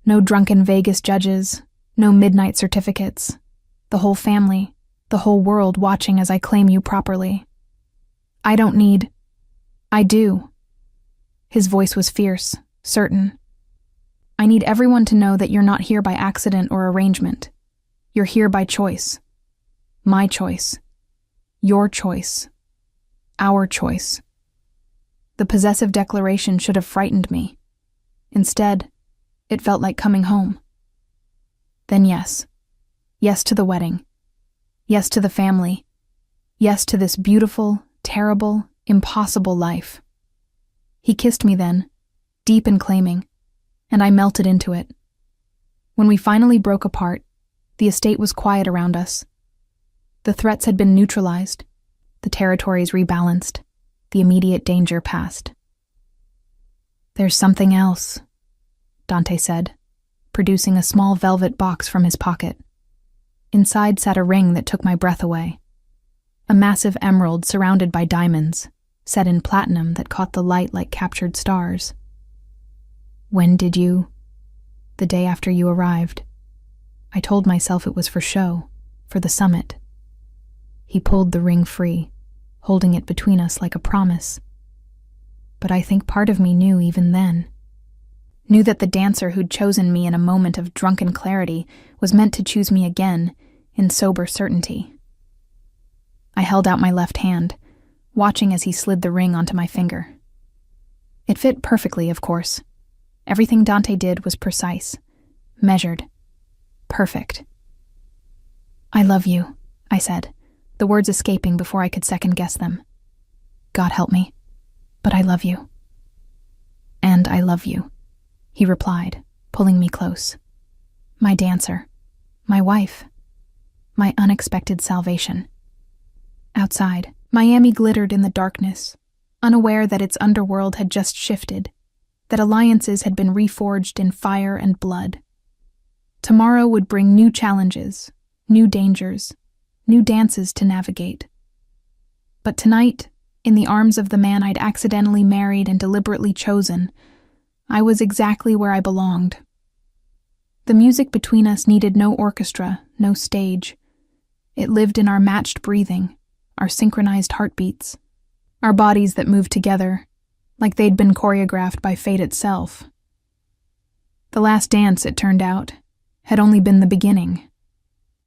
No drunken Vegas judges, no midnight certificates. The whole family, the whole world watching as I claim you properly. I don't need—" "I do." His voice was fierce, certain. "I need everyone to know that you're not here by accident or arrangement. You're here by choice. My choice. Your choice. Our choice." The possessive declaration should have frightened me. Instead, it felt like coming home. Then yes. Yes to the wedding. Yes to the family. Yes to this beautiful, terrible, impossible life. He kissed me then, deep and claiming, and I melted into it. When we finally broke apart, the estate was quiet around us. The threats had been neutralized, the territories rebalanced, the immediate danger past. "There's something else," Dante said, producing a small velvet box from his pocket. Inside sat a ring that took my breath away. A massive emerald surrounded by diamonds, set in platinum that caught the light like captured stars. "When did you—" the day after you arrived. I told myself it was for show, for the summit. He pulled the ring free, holding it between us like a promise. But I think part of me knew even then. Knew that the dancer who'd chosen me in a moment of drunken clarity was meant to choose me again, in sober certainty. I held out my left hand, watching as he slid the ring onto my finger. It fit perfectly, of course. Everything Dante did was precise, measured, perfect. "I love you," I said, the words escaping before I could second-guess them. "God help me, but I love you." "And I love you," he replied, pulling me close. My dancer, my wife, my unexpected salvation. Outside, Miami glittered in the darkness, unaware that its underworld had just shifted, that alliances had been reforged in fire and blood. Tomorrow would bring new challenges, new dangers, new dances to navigate. But tonight, in the arms of the man I'd accidentally married and deliberately chosen, I was exactly where I belonged. The music between us needed no orchestra, no stage. It lived in our matched breathing, our synchronized heartbeats, our bodies that moved together, like they'd been choreographed by fate itself. The last dance, it turned out, had only been the beginning.